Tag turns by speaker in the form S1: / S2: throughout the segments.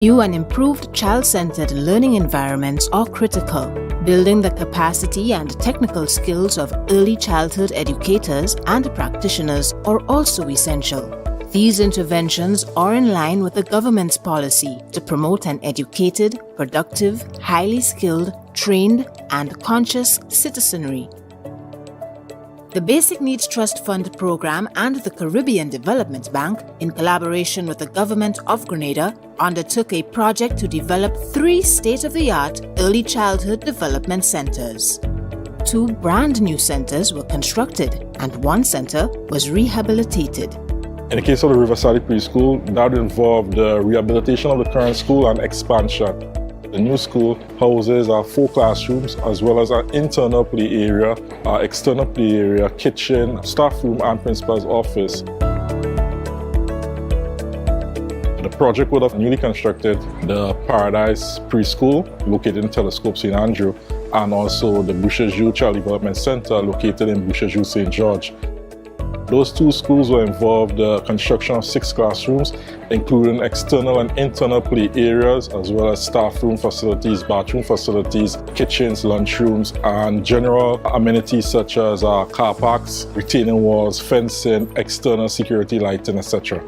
S1: New and improved child-centered learning environments are critical. Building the capacity and technical skills of early childhood educators and practitioners are also essential. These interventions are in line with the government's policy to promote an educated, productive, highly skilled, trained, and conscious citizenry. The Basic Needs Trust Fund Program and the Caribbean Development Bank, in collaboration with the Government of Grenada, undertook a project to develop 3 state-of-the-art early childhood development centers. 2 brand new centers were constructed and 1 center was rehabilitated.
S2: In the case of the Riverside Preschool, that involved the rehabilitation of the current school and expansion. The new school houses 4 classrooms as well as an internal play area, external play area, kitchen, staff room and principal's office. The project would have newly constructed the Paradise Preschool located in Telescope St. Andrew and also the Boucherville Child Development Center located in Boucherville St. George. Those 2 schools were involved in the construction of 6 classrooms, including external and internal play areas, as well as staff room facilities, bathroom facilities, kitchens, lunchrooms, and general amenities such as car parks, retaining walls, fencing, external security lighting, etc.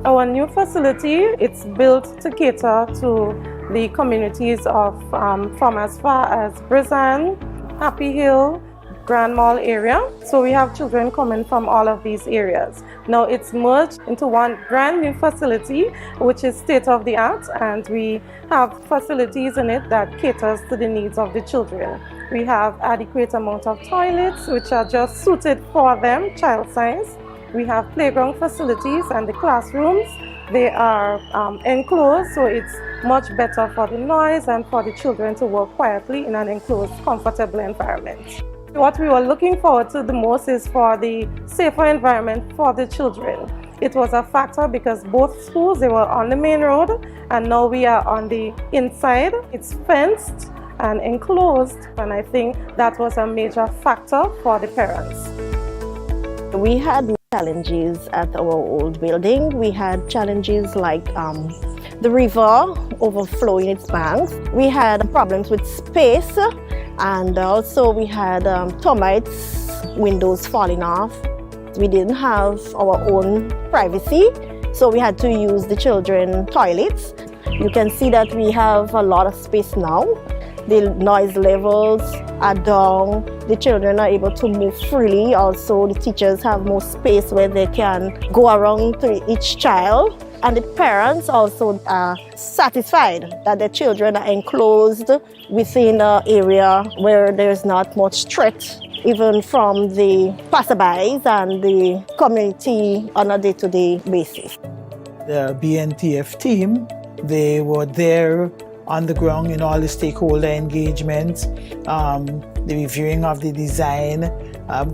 S3: Our new facility, it's built to cater to the communities of from as far as Brizan, Happy Hill, Grand Mall area. So we have children coming from all of these areas. Now it's merged into one brand new facility, which is state-of-the-art, and we have facilities in it that caters to the needs of the children. We have adequate amount of toilets, which are just suited for them, child size. We have playground facilities, and the classrooms, they are enclosed, so it's much better for the noise and for the children to work quietly in an enclosed, comfortable environment. What we were looking forward to the most is for the safer environment for the children. It was a factor because both schools, they were on the main road, and now we are on the inside. It's fenced and enclosed, and I think that was a major factor for the parents.
S4: We had challenges at our old building. We had challenges like the river overflowing its banks. We had problems with space, and also we had termites, windows falling off. We didn't have our own privacy, so we had to use the children's toilets. You can see that we have a lot of space now. The noise levels are down. The children are able to move freely. Also, the teachers have more space where they can go around to each child. And the parents also are satisfied that the children are enclosed within an area where there's not much threat, even from the passerbys and the community on a day-to-day basis.
S5: The BNTF team, they were there on the ground in all the stakeholder engagements, the reviewing of the design,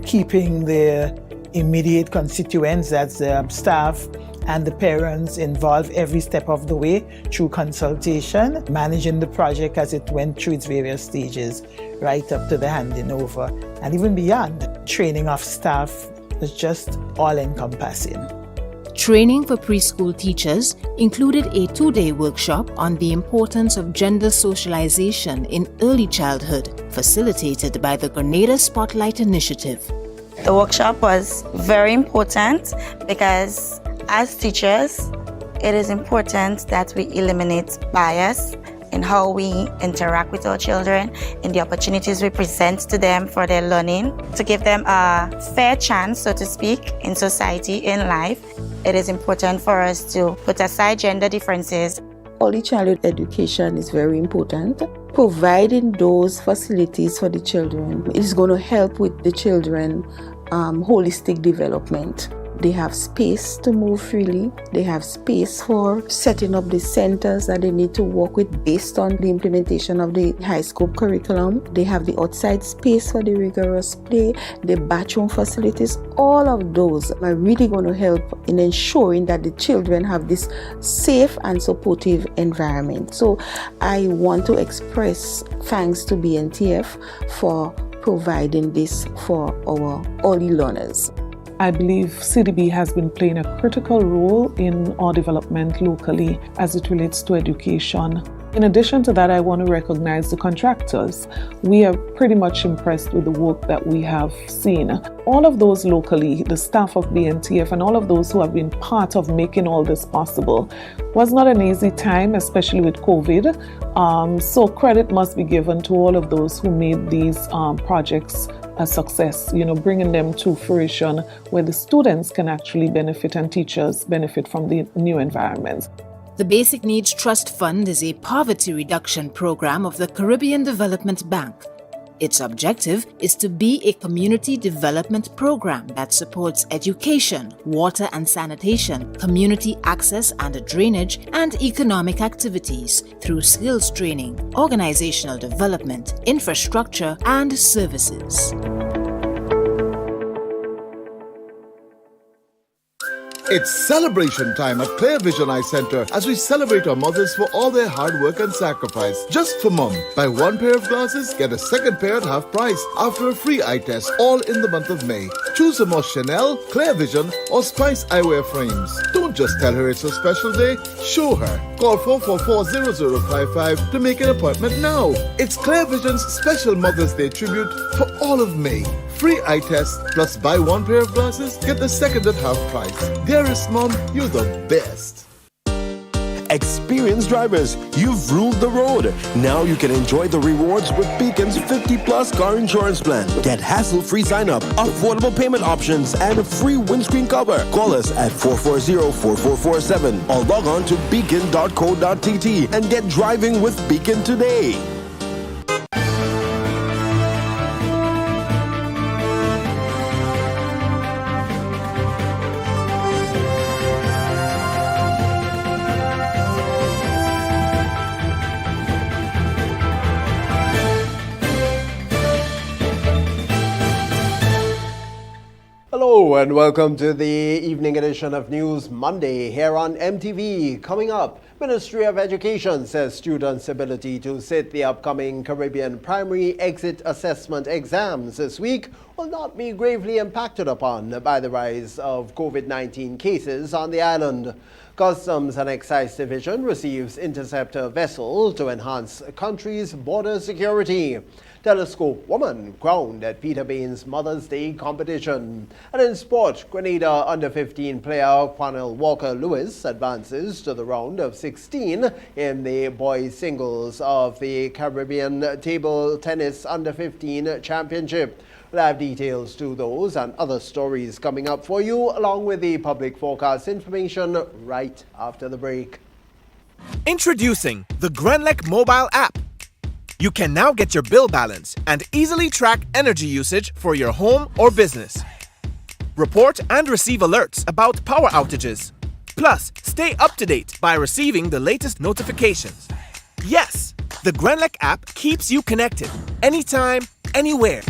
S5: keeping the immediate constituents, that's the staff and the parents, involved every step of the way through consultation, managing the project as it went through its various stages, right up to the handing over, and even beyond. Training of staff was just all-encompassing.
S1: Training for preschool teachers included a 2-day workshop on the importance of gender socialization in early childhood, facilitated by the Grenada Spotlight Initiative.
S6: The workshop was very important because as teachers, it is important that we eliminate bias in how we interact with our children, in the opportunities we present to them for their learning, to give them a fair chance, so to speak, in society, in life. It is important for us to put aside gender differences.
S7: Early childhood education is very important. Providing those facilities for the children is going to help with the children holistic development. They have space to move freely. They have space for setting up the centers that they need to work with based on the implementation of the high scope curriculum. They have the outside space for the rigorous play, the bathroom facilities. All of those are really going to help in ensuring that the children have this safe and supportive environment. So I want to express thanks to BNTF for providing this for our early learners.
S8: I believe CDB has been playing a critical role in our development locally as it relates to education. In addition to that, I want to recognize the contractors. We are pretty much impressed with the work that we have seen. All of those locally, the staff of BNTF and all of those who have been part of making all this possible. Was not an easy time, especially with COVID. So credit must be given to all of those who made these projects a success, bringing them to fruition where the students can actually benefit and teachers benefit from the new environments.
S1: The Basic Needs Trust Fund is a poverty reduction program of the Caribbean Development Bank. Its objective is to be a community development program that supports education, water and sanitation, community access and drainage, and economic activities through skills training, organizational development, infrastructure, and services.
S9: It's celebration time at Clear Vision Eye Center as we celebrate our mothers for all their hard work and sacrifice. Just for mom, buy one pair of glasses, get a second pair at half price after a free eye test, all in the month of May. Choose a more Chanel, Clear Vision, or Spice eyewear frames. Don't just tell her it's a special day, show her. Call 444-0055 to make an appointment now. It's Clear Vision's special Mother's Day tribute for all of May. Free eye test plus buy one pair of glasses, get the second at half price. Dearest mom, you're the best.
S10: Experienced drivers, you've ruled the road. Now you can enjoy the rewards with Beacon's 50-plus car insurance plan. Get hassle-free sign-up, affordable payment options, and a free windscreen cover. Call us at 440-4447 or log on to beacon.co.tt and get driving with Beacon today.
S11: Hello and welcome to the evening edition of News Monday here on MTV. Coming up, Ministry of Education says students' ability to sit the upcoming Caribbean primary exit assessment exams this week will not be gravely impacted upon by the rise of COVID-19 cases on the island. Customs and Excise Division receives interceptor vessel to enhance country's border security. Telescope woman crowned at Peter Bain's Mother's Day competition. And in sport, Grenada under-15 player Quanell Walker-Lewis advances to the round of 16 in the boys singles of the Caribbean Table Tennis Under-15 Championship. We'll have details to those and other stories coming up for you, along with the public forecast information right after the break.
S12: Introducing the Grenlec mobile app. You can now get your bill balance and easily track energy usage for your home or business. Report and receive alerts about power outages. Plus, stay up to date by receiving the latest notifications. Yes, the Grenlec app keeps you connected anytime, anywhere.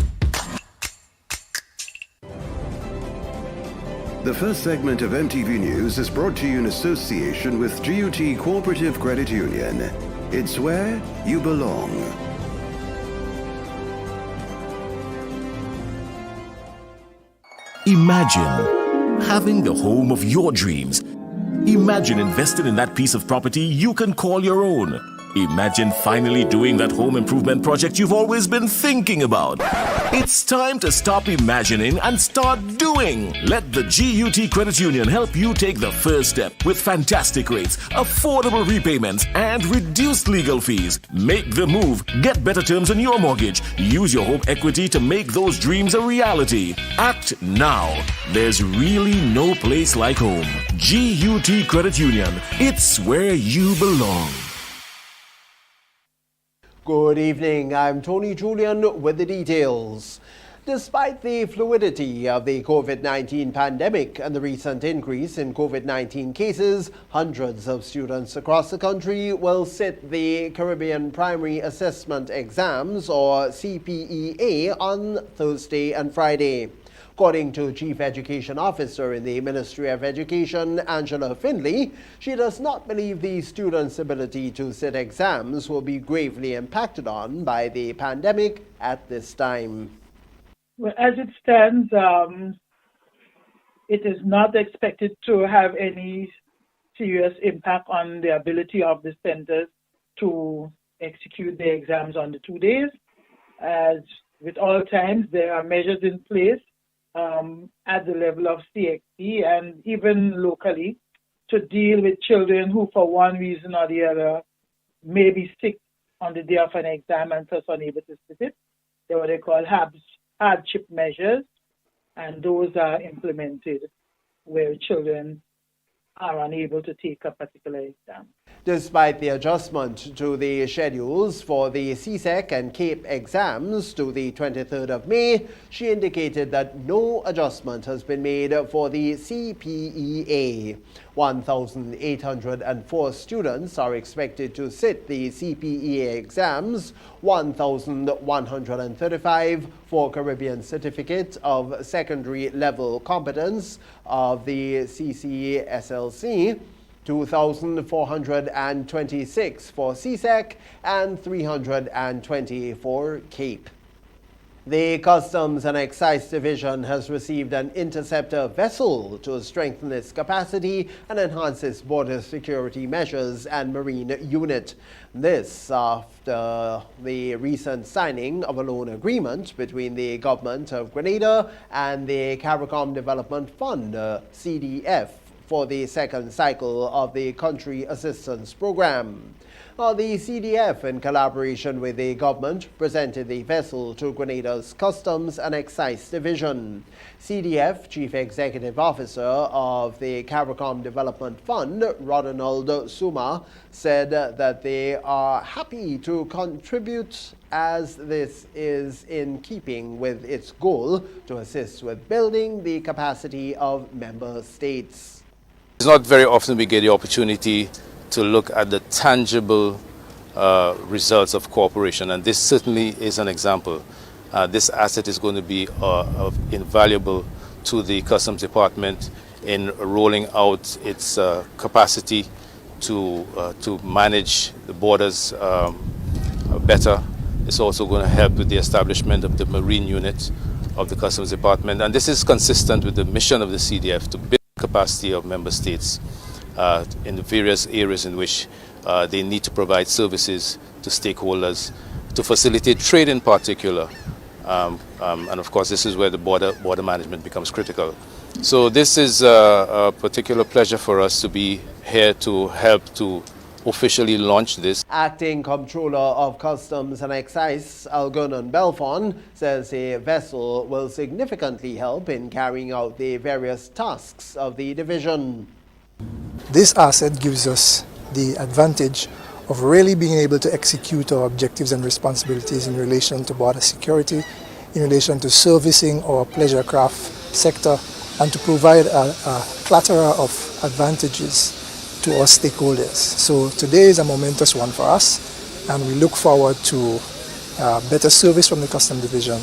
S13: The first segment of MTV News is brought to you in association with GUT Cooperative Credit Union. It's where you belong.
S14: Imagine having the home of your dreams. Imagine investing in that piece of property you can call your own. Imagine finally doing that home improvement project you've always been thinking about. It's time to stop imagining and start doing. Let the GUT Credit Union help you take the first step with fantastic rates, affordable repayments, and reduced legal fees. Make the move. Get better terms on your mortgage. Use your home equity to make those dreams a reality. Act now. There's really no place like home. GUT Credit Union. It's where you belong.
S11: Good evening, I'm Tony Julian with the details. Despite the fluidity of the COVID-19 pandemic and the recent increase in COVID-19 cases, hundreds of students across the country will sit the Caribbean Primary Assessment Exams, or CPEA, on Thursday and Friday. According to Chief Education Officer in the Ministry of Education, Angela Findlay, she does not believe the students' ability to sit exams will be gravely impacted on by the pandemic at this time.
S15: Well, as it stands,
S5: it is not expected to have any serious impact on the ability of the centers to execute the exams on the 2 days. As with all times, there are measures in place at the level of CXC and even locally to deal with children who, for one reason or the other, may be sick on the day of an exam and thus unable to sit it. They're what they call hardship measures, and those are implemented where children are unable to take a particular exam.
S11: Despite the adjustment to the schedules for the CSEC and CAPE exams to the 23rd of May, she indicated that no adjustment has been made for the CPEA. 1,804 students are expected to sit the CPEA exams, 1,135 for Caribbean Certificate of Secondary Level Competence of the CCSLC, 2,426 for CSEC, and 320 for CAPE. The Customs and Excise Division has received an interceptor vessel to strengthen its capacity and enhance its border security measures and marine unit. This after the recent signing of a loan agreement between the Government of Grenada and the CARICOM Development Fund, CDF, for the second cycle of the Country Assistance Program. The CDF, in collaboration with the government, presented the vessel to Grenada's Customs and Excise Division. CDF Chief Executive Officer of the CARICOM Development Fund, Rodinald Suma, said that they are happy to contribute as this is in keeping with its goal to assist with building the capacity of member states.
S15: It's not very often we get the opportunity to look at the tangible results of cooperation, and this certainly is an example. This asset is going to be invaluable to the Customs Department in rolling out its capacity to manage the borders better. It's also going to help with the establishment of the marine unit of the Customs Department, and this is consistent with the mission of the CDF to build the capacity of member states in the various areas in which they need to provide services to stakeholders, to facilitate trade in particular. And of course, this is where the border management becomes critical. So this is a particular pleasure for us to be here to help to officially launch this.
S11: Acting Comptroller of Customs and Excise, Algernon Belfon, says a vessel will significantly help in carrying out the various tasks of the division.
S16: This asset gives us the advantage of really being able to execute our objectives and responsibilities in relation to border security, in relation to servicing our pleasure craft sector, and to provide a plethora of advantages to our stakeholders. So today is a momentous one for us, and we look forward to better service from the Customs Division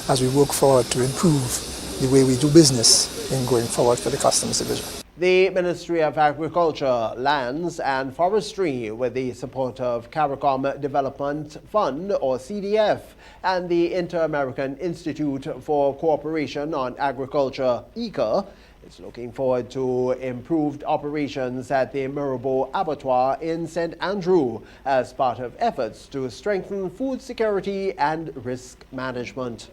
S16: as we work forward to improve the way we do business in going forward for the Customs Division.
S11: The Ministry of Agriculture, Lands and Forestry, with the support of CARICOM Development Fund, or CDF, and the Inter-American Institute for Cooperation on Agriculture, ICA, is looking forward to improved operations at the Mirabeau Abattoir in St. Andrew as part of efforts to strengthen food security and risk management.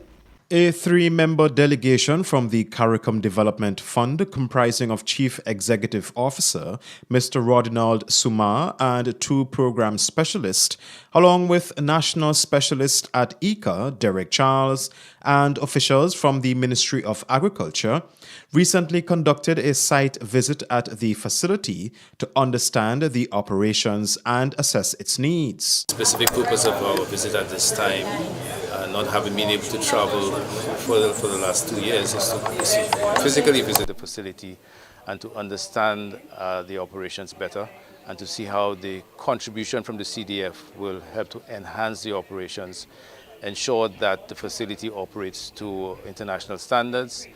S17: A three-member delegation from the CARICOM Development Fund, comprising of Chief Executive Officer Mr. Rodinald Suma and two program specialists, along with National Specialist at ICA, Derek Charles, and officials from the Ministry of Agriculture, recently conducted a site visit at the facility to understand the operations and assess its needs.
S15: The specific purpose of our visit at this time, not having been able to travel for the last 2 years, is to physically visit the facility and to understand the operations better and to see how the contribution from the CDF will help to enhance the operations, ensure that the facility operates to international standards,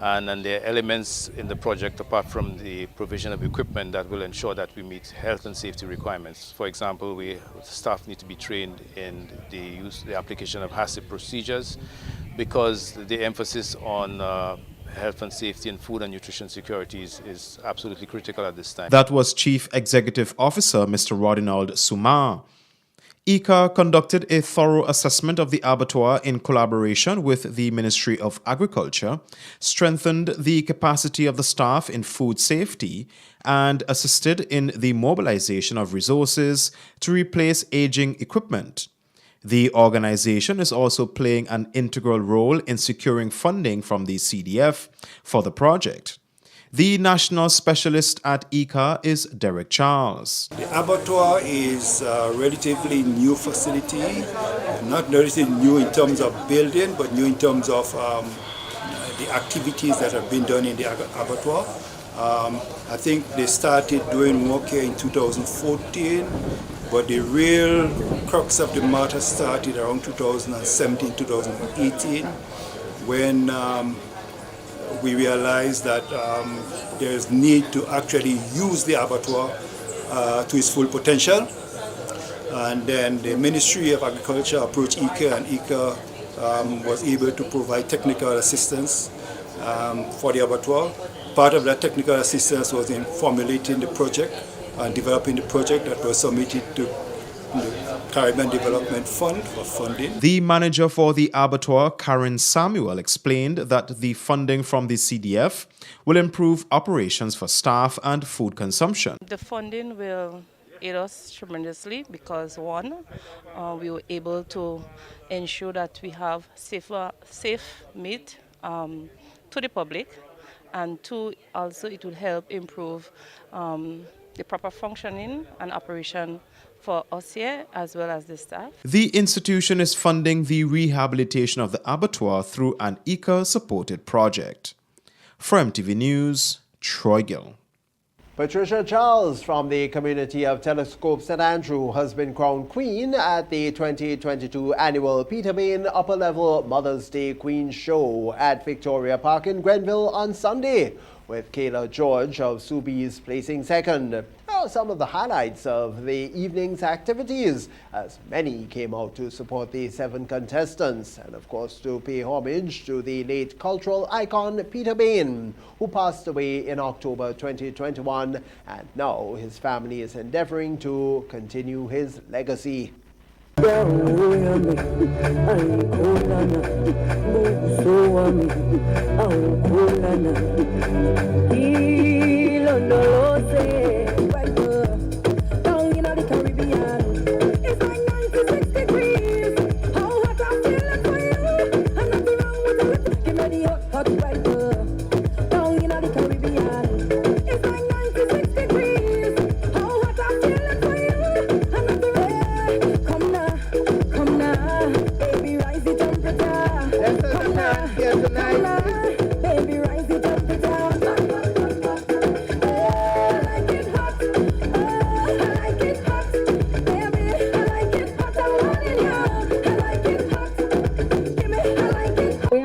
S15: and there are elements in the project apart from the provision of equipment that will ensure that we meet health and safety requirements. For example, staff need to be trained in the application of HACCP procedures, because the emphasis on health and safety and food and nutrition security is absolutely critical at this time.
S17: That was Chief Executive Officer Mr. Rodinald Sumar. ICA conducted a thorough assessment of the abattoir in collaboration with the Ministry of Agriculture, strengthened the capacity of the staff in food safety, and assisted in the mobilization of resources to replace aging equipment. The organization is also playing an integral role in securing funding from the CDF for the project. The national specialist at ICA is Derek Charles.
S18: The abattoir is a relatively new facility, not relatively new in terms of building, but new in terms of the activities that have been done in the abattoir. I think they started doing work here in 2014, but the real crux of the matter started around 2017, 2018, when we realized that there is need to actually use the abattoir to its full potential. And then the Ministry of Agriculture approached ICA, and ICA was able to provide technical assistance for the abattoir. Part of that technical assistance was in formulating the project and developing the project that was submitted to the Caribbean Development Fund for funding.
S17: The manager for the abattoir, Karen Samuel, explained that the funding from the CDF will improve operations for staff and food consumption.
S19: The funding will aid us tremendously because one, we were able to ensure that we have safe meat to the public, and two, also it will help improve the proper functioning and operation for us here as well as the staff.
S17: The institution is funding the rehabilitation of the abattoir through an ICA-supported project. For MTV News, Troy Gill.
S11: Patricia Charles from the community of Telescope St. Andrew has been crowned Queen at the 2022 annual Peter Bain Upper Level Mother's Day Queen Show at Victoria Park in Grenville on Sunday, with Kayla George of Sobeys placing second. Now, some of the highlights of the evening's activities, as many came out to support the 7 contestants, and of course to pay homage to the late cultural icon Peter Bain, who passed away in October 2021, and now his family is endeavoring to continue his legacy.
S20: Down in the Caribbean, it's like 96 degrees. How hot I'm feeling for you, and nothing wrong with it. Give me the hot right there. Down in the Caribbean, it's like 96 degrees. How hot I'm feeling for you, and nothing wrong. Come now, baby, rise the temperature. Come now, baby, rise the temperature.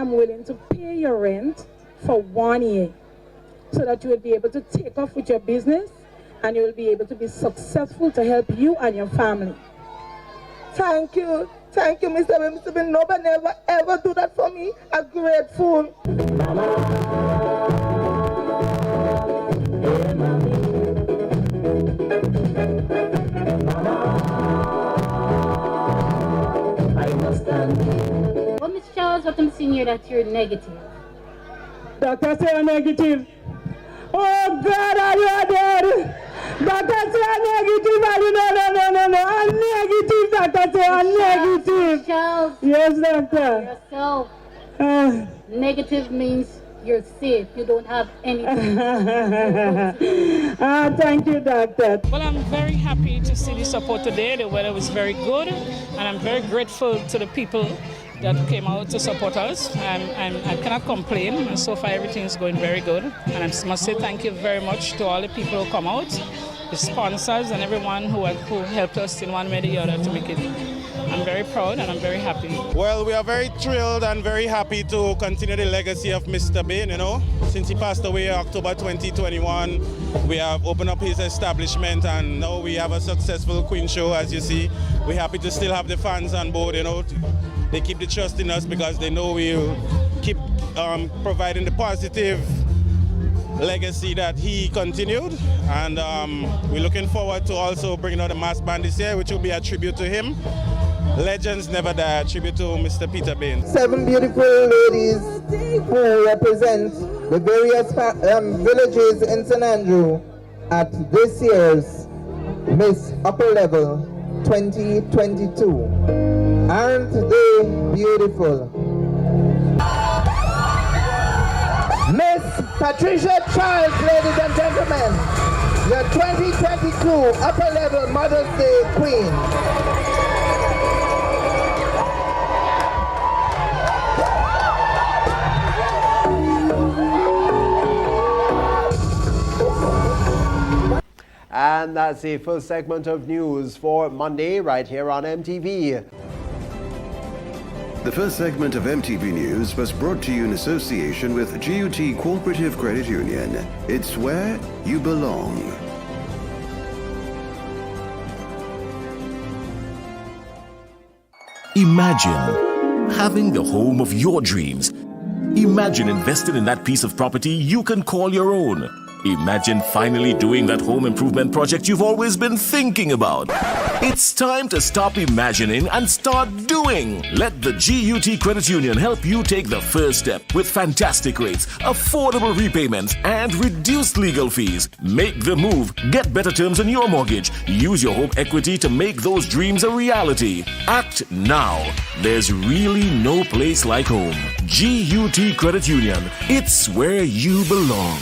S21: Willing to pay your rent for 1 year so that you will be able to take off with your business and you will be able to be successful to help you and your family.
S20: Thank you, Mr. Bain. Mr. Bain, nobody never ever do that for me. I'm grateful.
S22: Well, Miss Charles, what I'm seeing here that you're negative.
S21: Doctor say I'm negative. Oh God, are you dead? Doctor say I'm negative. No. I'm negative, Doctor say I'm negative.
S22: Charles.
S21: Yes, Doctor.
S22: Yourself. Negative means you're safe. You don't have anything.
S21: Thank you, Doctor.
S23: Well, I'm very happy to see the support today. The weather was very good, and I'm very grateful to the people that came out to support us. I cannot complain, and so far everything is going very good. And I must say thank you very much to all the people who come out, the sponsors, and everyone who helped us in one way or the other to make it. I'm very proud and I'm very happy.
S24: Well, we are very thrilled and very happy to continue the legacy of Mr. Bain, Since he passed away in October 2021, we have opened up his establishment and now we have a successful Queen Show, as you see. We're happy to still have the fans on board, They keep the trust in us because they know we'll keep providing the positive legacy that he continued, and we're looking forward to also bringing out the mass band this year, which will be a tribute to him. Legends never die, a tribute to Mr. Peter Bain.
S2: 7 beautiful ladies who represent the various villages in St. Andrew at this year's Miss Upper Level 2022. Aren't they beautiful? Miss Patricia Charles, ladies and gentlemen, your 2022 Upper Level Mother's Day Queen.
S11: And that's the first segment of news for Monday right here on MTV.
S13: The first segment of MTV News was brought to you in association with GUT Cooperative Credit Union. It's where you belong.
S14: Imagine having the home of your dreams. Imagine investing in that piece of property you can call your own. Imagine finally doing that home improvement project you've always been thinking about. It's time to stop imagining and start doing. Let the GUT Credit Union help you take the first step with fantastic rates, affordable repayments, and reduced legal fees. Make the move. Get better terms on your mortgage. Use your home equity to make those dreams a reality. Act now. There's really no place like home. GUT Credit Union. It's where you belong.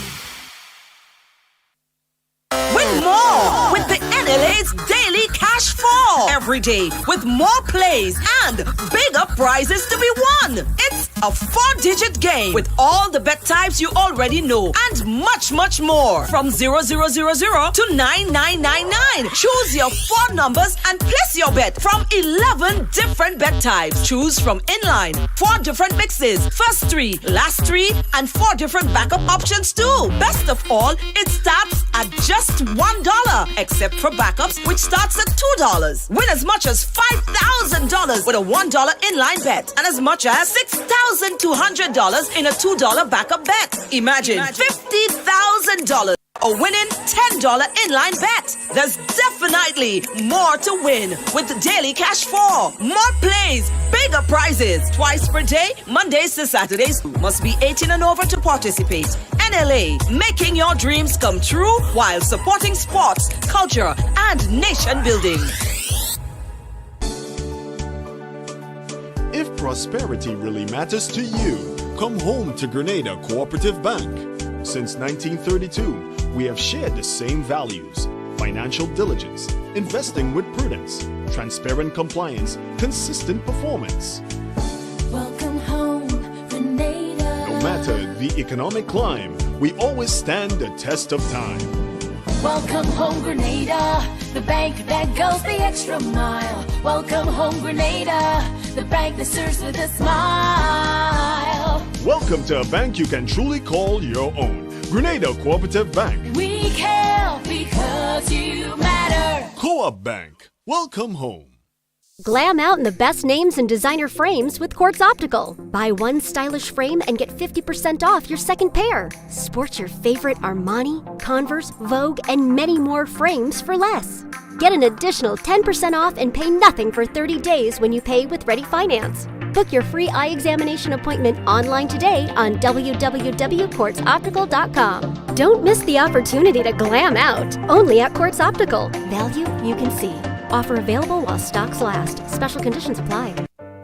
S3: Win more with the NLA's Daily Cash Fall. Every day with more plays and bigger prizes to be won. It's a 4-digit game with all the bet types you already know and much, much more. From 0000 to 9999. Choose your 4 numbers and place your bet from 11 different bet types. Choose from inline, 4 different mixes, first 3, last 3, and 4 different backup options too. Best of all, it starts at just $1, except for backups, which starts at $2. Win as much as $5,000 with a $1 inline bet and as much as $6,200 in a $2 backup bet. Imagine $50,000 or winning $10 inline bet. There's definitely more to win with the Daily Cash 4. More plays, bigger prizes. Twice per day, Mondays to Saturdays. Must be 18 and over to participate. NLA, making your dreams come true while supporting sports, culture, and nation building.
S4: If prosperity really matters to you, come home to Grenada Cooperative Bank. Since 1932, we have shared the same values: financial diligence, investing with prudence, transparent compliance, consistent performance.
S6: Welcome home, Grenada.
S4: No matter the economic climb, we always stand the test of time.
S6: Welcome home, Grenada, the bank that goes the extra mile. Welcome home, Grenada, the bank that serves with a smile.
S4: Welcome to a bank you can truly call your own. Grenada Cooperative Bank.
S6: We care because you matter.
S4: Co-op Bank. Welcome home.
S25: Glam out in the best names and designer frames with Quartz Optical. Buy one stylish frame and get 50% off your second pair. Sport your favorite Armani, Converse, Vogue, and many more frames for less. Get an additional 10% off and pay nothing for 30 days when you pay with Ready Finance. Book your free eye examination appointment online today on www.quartzoptical.com. Don't miss the opportunity to glam out. Only at Quartz Optical. Value you can see. Offer available while stocks last. Special conditions apply.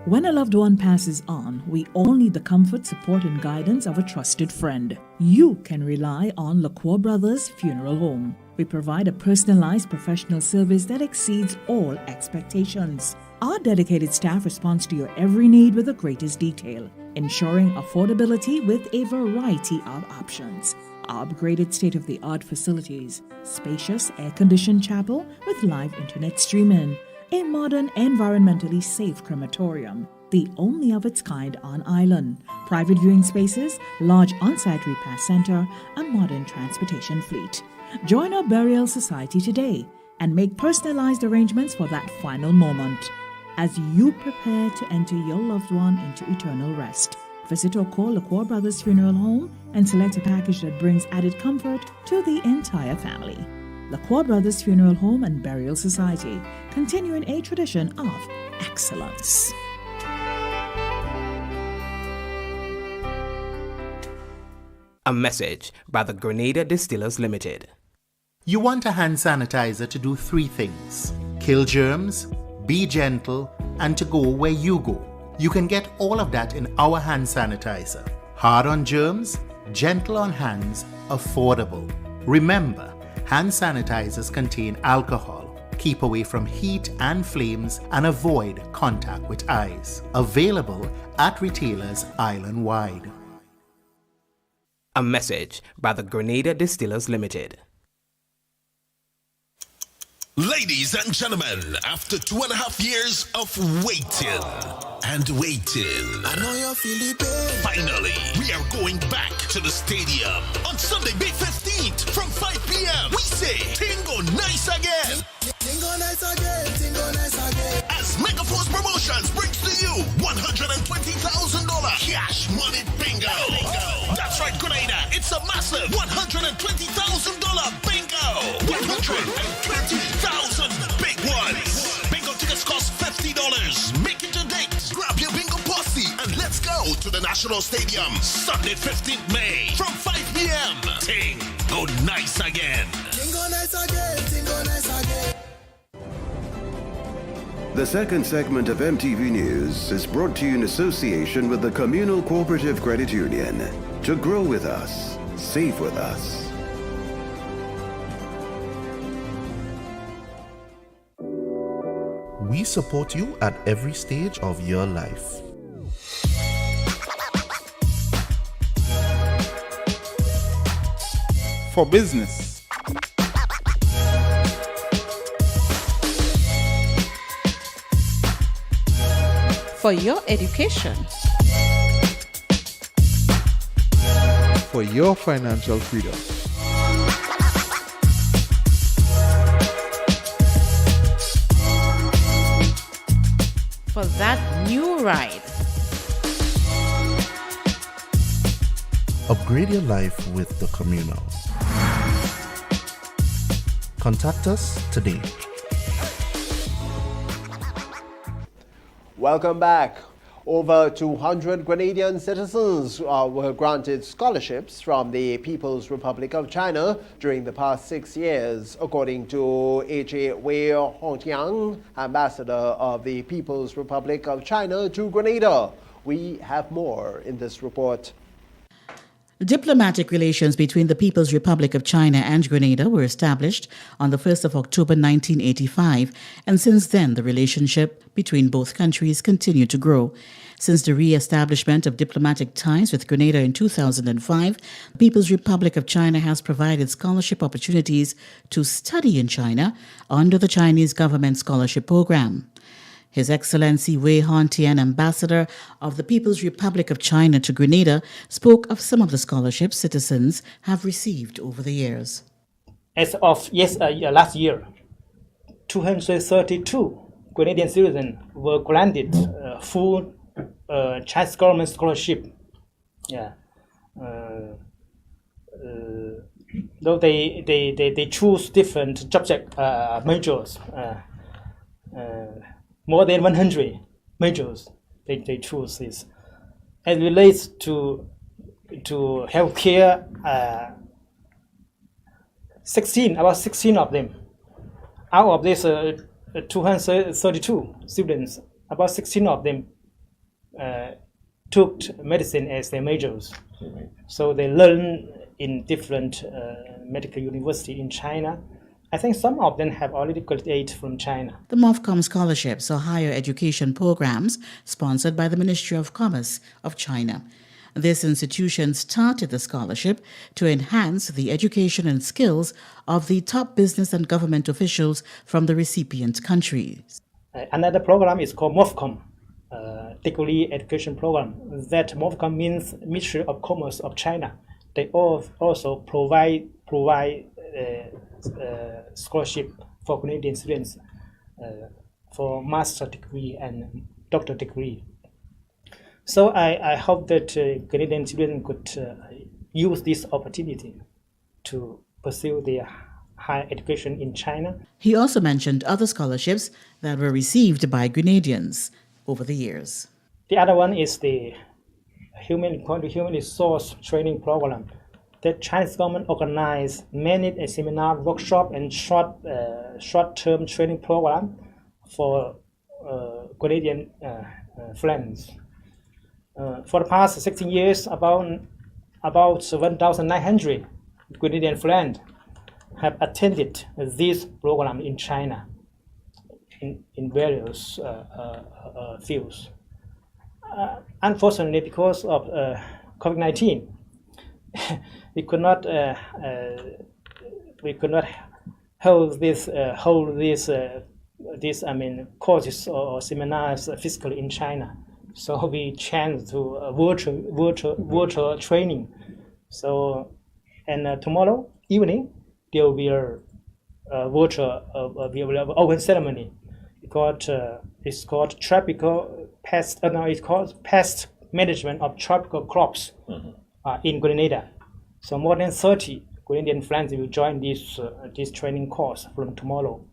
S26: When a loved one passes on, we all need the comfort, support, and guidance of a trusted friend. You can rely on LaCroix Brothers Funeral Home. We provide a personalized professional service that exceeds all expectations. Our dedicated staff responds to your every need with the greatest detail, ensuring affordability with a variety of options. Our upgraded state-of-the-art facilities, spacious air-conditioned chapel with live internet streaming, a modern, environmentally safe crematorium, the only of its kind on island, private viewing spaces, large on-site repast center, a modern transportation fleet. Join our burial society today and make personalized arrangements for that final moment as you prepare to enter your loved one into eternal rest. Visit or call LaCroix Brothers Funeral Home and select a package that brings added comfort to the entire family. LaCroix Brothers Funeral Home and Burial Society, continuing a tradition of excellence.
S1: A message by the Grenada Distillers Limited.
S7: You want a hand sanitizer to do 3 things: kill germs, be gentle, and to go where you go. You can get all of that in our hand sanitizer. Hard on germs, gentle on hands, affordable. Remember, hand sanitizers contain alcohol. Keep away from heat and flames and avoid contact with eyes. Available at retailers island-wide.
S1: A message by the Grenada Distillers Limited.
S8: Ladies and gentlemen, after 2.5 years of waiting and waiting, I know you're feeling pain. Finally, we are going back to the stadium on Sunday, May 15th from 5 p.m. We say, Tingo nice again. Tingo nice again, Tingo nice again. As Megaforce Promotions brings to you $120,000 cash money bingo. That's right, Grenada. It's a massive $120,000 bingo. 120,000 big ones. Bingo tickets cost $50. Make it a date. Grab your bingo posse and let's go to the National Stadium Sunday, 15th May from 5 p.m. Tingo nice again. Tingo nice again. Tingo nice again.
S13: The second segment of MTV News is brought to you in association with the Communal Cooperative Credit Union. To grow with us, save with us.
S9: We support you at every stage of your life.
S10: For business,
S12: for your education,
S10: for your financial freedom,
S12: for that new ride.
S9: Upgrade your life with the Communal. Contact us today.
S11: Welcome back. Over 200 Grenadian citizens were granted scholarships from the People's Republic of China during the past 6 years, according to H.A. Wei Hongtiang, ambassador of the People's Republic of China to Grenada. We have more in this report.
S27: Diplomatic relations between the People's Republic of China and Grenada were established on the 1st of October 1985, and since then the relationship between both countries continued to grow. Since the re-establishment of diplomatic ties with Grenada in 2005, the People's Republic of China has provided scholarship opportunities to study in China under the Chinese government scholarship program. His Excellency Wei Hongtian, ambassador of the People's Republic of China to Grenada, spoke of some of the scholarships citizens have received over the years.
S28: As of last year, 232 Grenadian citizens were granted full Chinese government scholarship. Though they choose different subject majors. More than 100 majors they choose this. As relates to healthcare, about 16 of them. Out of this 232 students, about 16 of them took medicine as their majors. So they learn in different medical university in China. I think some of them have already graduated from China.
S27: The MOFCOM scholarships are higher education programs sponsored by the Ministry of Commerce of China. This institution started the scholarship to enhance the education and skills of the top business and government officials from the recipient countries.
S28: Another program is called MOFCOM, degree education program. That MOFCOM means Ministry of Commerce of China. They also provide scholarship for Canadian students for master degree and doctor degree. So I hope that Canadian students could use this opportunity to pursue their higher education in China.
S27: He also mentioned other scholarships that were received by Grenadians over the years.
S28: The other one is the human resource training program. The Chinese government organized many seminar, workshop, and short-term training program for Grenadian friends. For the past 16 years, about 1,900 Grenadian friends have attended this program in China in various fields. Unfortunately, because of COVID-19, we could not hold these courses or seminars physically in China. So we changed to virtual training. So, and tomorrow evening there will be a virtual open ceremony. It's called tropical pest. It's called pest management of tropical crops in Grenada. So more than 30 Grenadian friends will join this training course from tomorrow.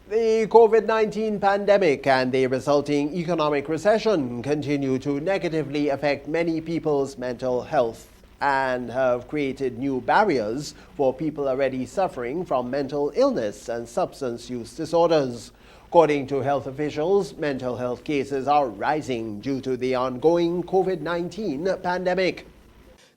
S11: The COVID-19 pandemic and the resulting economic recession continue to negatively affect many people's mental health and have created new barriers for people already suffering from mental illness and substance use disorders. According to health officials, mental health cases are rising due to the ongoing COVID-19 pandemic.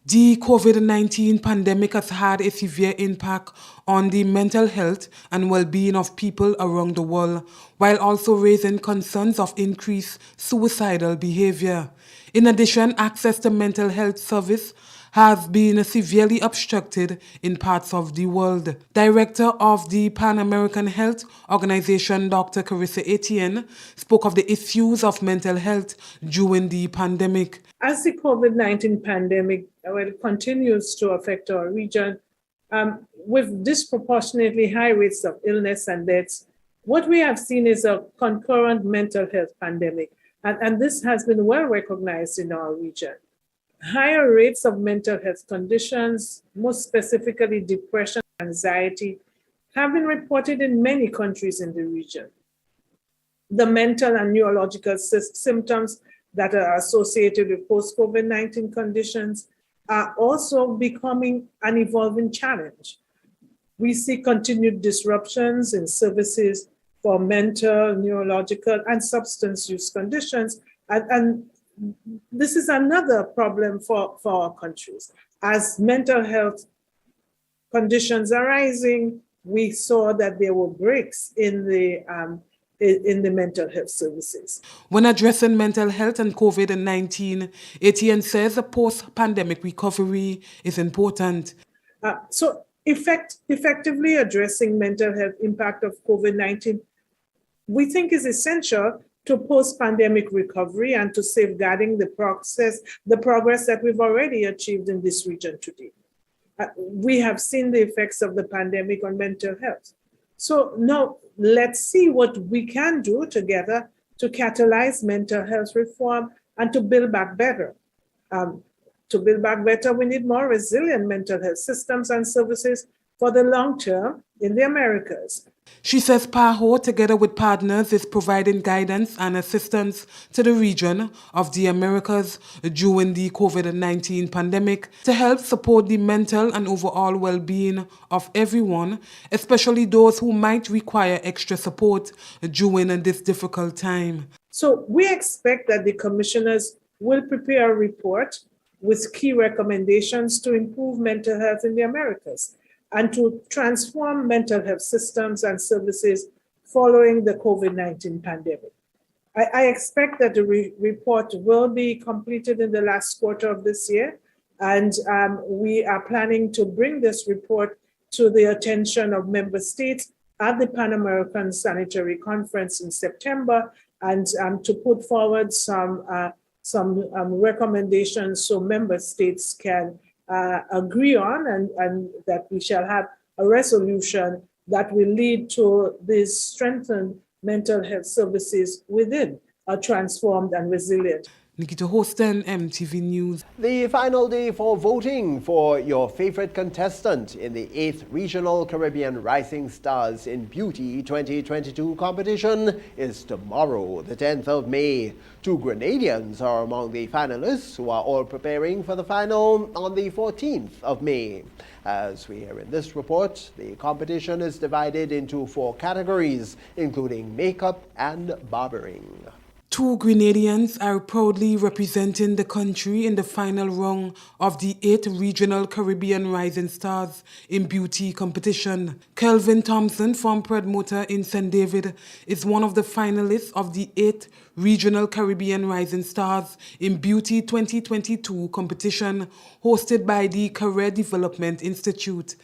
S5: The COVID-19 pandemic has had a severe impact on the mental health and well-being of people around the world, while also raising concerns of increased suicidal behavior. In addition, access to mental health service has been severely obstructed in parts of the world. Director of the Pan American Health Organization, Dr. Carissa Etienne, spoke of the issues of mental health during the pandemic.
S21: As the COVID-19 pandemic continues to affect our region, with disproportionately high rates of illness and deaths, what we have seen is a concurrent mental health pandemic, and this has been well recognized in our region. Higher rates of mental health conditions, most specifically depression and anxiety, have been reported in many countries in the region. The mental and neurological symptoms that are associated with post-COVID-19 conditions are also becoming an evolving challenge. We see continued disruptions in services for mental, neurological, and substance use conditions, and this is another problem for our countries. As mental health conditions are rising, we saw that there were breaks in the mental health services.
S5: When addressing mental health and COVID-19, Etienne says the post-pandemic recovery is important.
S21: So effectively addressing mental health impact of COVID-19, we think is essential to post-pandemic recovery and to safeguarding the progress that we've already achieved in this region today. We have seen the effects of the pandemic on mental health. So now let's see what we can do together to catalyze mental health reform and to build back better. To build back better, we need more resilient mental health systems and services for the long term in the Americas.
S5: She says PAHO, together with partners, is providing guidance and assistance to the region of the Americas during the COVID-19 pandemic to help support the mental and overall well-being of everyone, especially those who might require extra support during this difficult time.
S21: So we expect that the commissioners will prepare a report with key recommendations to improve mental health in the Americas and to transform mental health systems and services following the COVID-19 pandemic. I expect that the report will be completed in the last quarter of this year, and we are planning to bring this report to the attention of member states at the Pan American Sanitary Conference in September, and to put forward some recommendations so member states can agree on, and that we shall have a resolution that will lead to these strengthened mental health services within a transformed and resilient
S5: Nikita Hosten, MTV News.
S11: The final day for voting for your favorite contestant in the 8th Regional Caribbean Rising Stars in Beauty 2022 competition is tomorrow, the 10th of May. 2 Grenadians are among the finalists who are all preparing for the final on the 14th of May. As we hear in this report, the competition is divided into 4 categories, including makeup and barbering.
S5: 2 Grenadians are proudly representing the country in the final round of the 8th Regional Caribbean Rising Stars in Beauty competition. Kelvin Thompson from Predmotor in St. David is one of the finalists of the 8th Regional Caribbean Rising Stars in Beauty 2022 competition hosted by the Career Development Institute.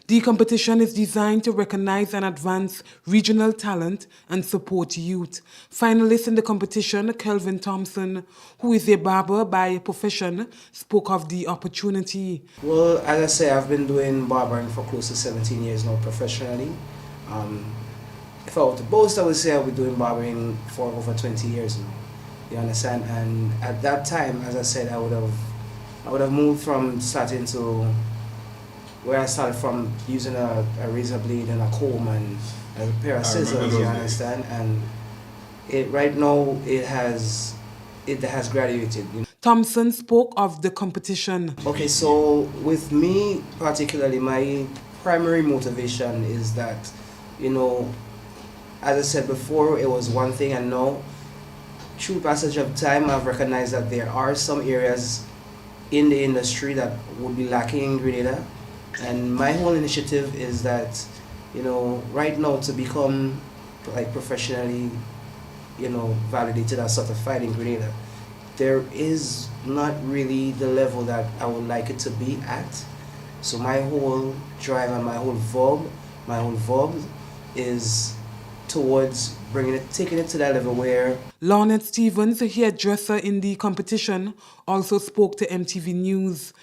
S5: The competition is designed to recognize and advance regional talent and support youth. Finalists in the competition, Kelvin Thompson, who is a barber by profession, spoke of the opportunity.
S15: Well, as I say, I've been doing barbering for close to 17 years now professionally. If I were to boast, I would say I've been doing barbering for over 20 years now. You understand? And at that time, as I said, I would have moved from starting to where I started from using a razor blade and a comb and a pair of scissors, you understand? And right now it has graduated. You know?
S5: Thompson spoke of the competition.
S15: Okay, so with me particularly, my primary motivation is that, you know, as I said before, it was one thing, and now through passage of time I've recognized that there are some areas in the industry that would be lacking in Grenada. And my whole initiative is that, you know, right now to become like professionally, you know, validated as certified in Grenada, there is not really the level that I would like it to be at. So my whole drive and my whole verb is towards taking it to that level where...
S5: Lornette Stevens, a hairdresser in the competition, also spoke to MTV News.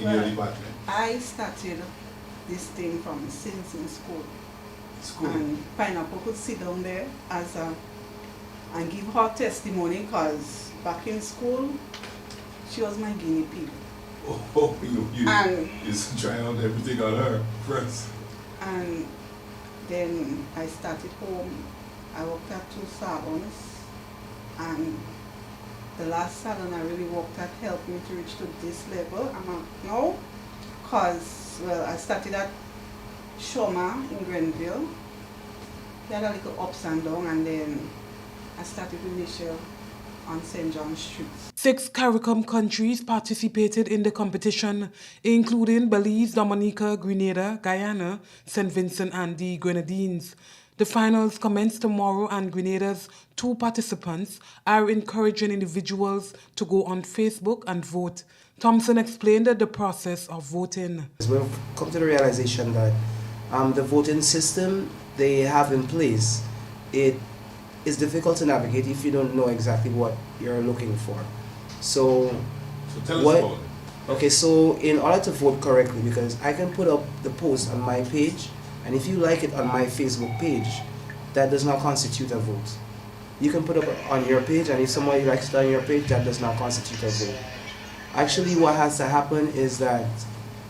S16: Well, I started this thing from since in school. And Pineapple could sit down there and give her testimony, because back in school, she was my guinea pig.
S17: You just trying out everything on her first.
S16: And then I started home. I worked at 2 salons, and the last salon I really worked at helped me to reach to this level I'm at now, because, well, I started at Shoma in Grenville. They had a little ups and downs, and then I started with Michelle on St. John Street.
S5: 6 CARICOM countries participated in the competition, including Belize, Dominica, Grenada, Guyana, St. Vincent and the Grenadines. The finals commence tomorrow, and Grenada's 2 participants are encouraging individuals to go on Facebook and vote. Thompson explained the process of voting.
S15: We've come to the realization that the voting system they have in place, it is difficult to navigate if you don't know exactly what you're looking for. So
S17: tell us about it.
S15: Okay, so in order to vote correctly, because I can put up the post on my page, and if you like it on my Facebook page, that does not constitute a vote. You can put it up on your page, and if somebody likes it on your page, that does not constitute a vote. Actually, what has to happen is that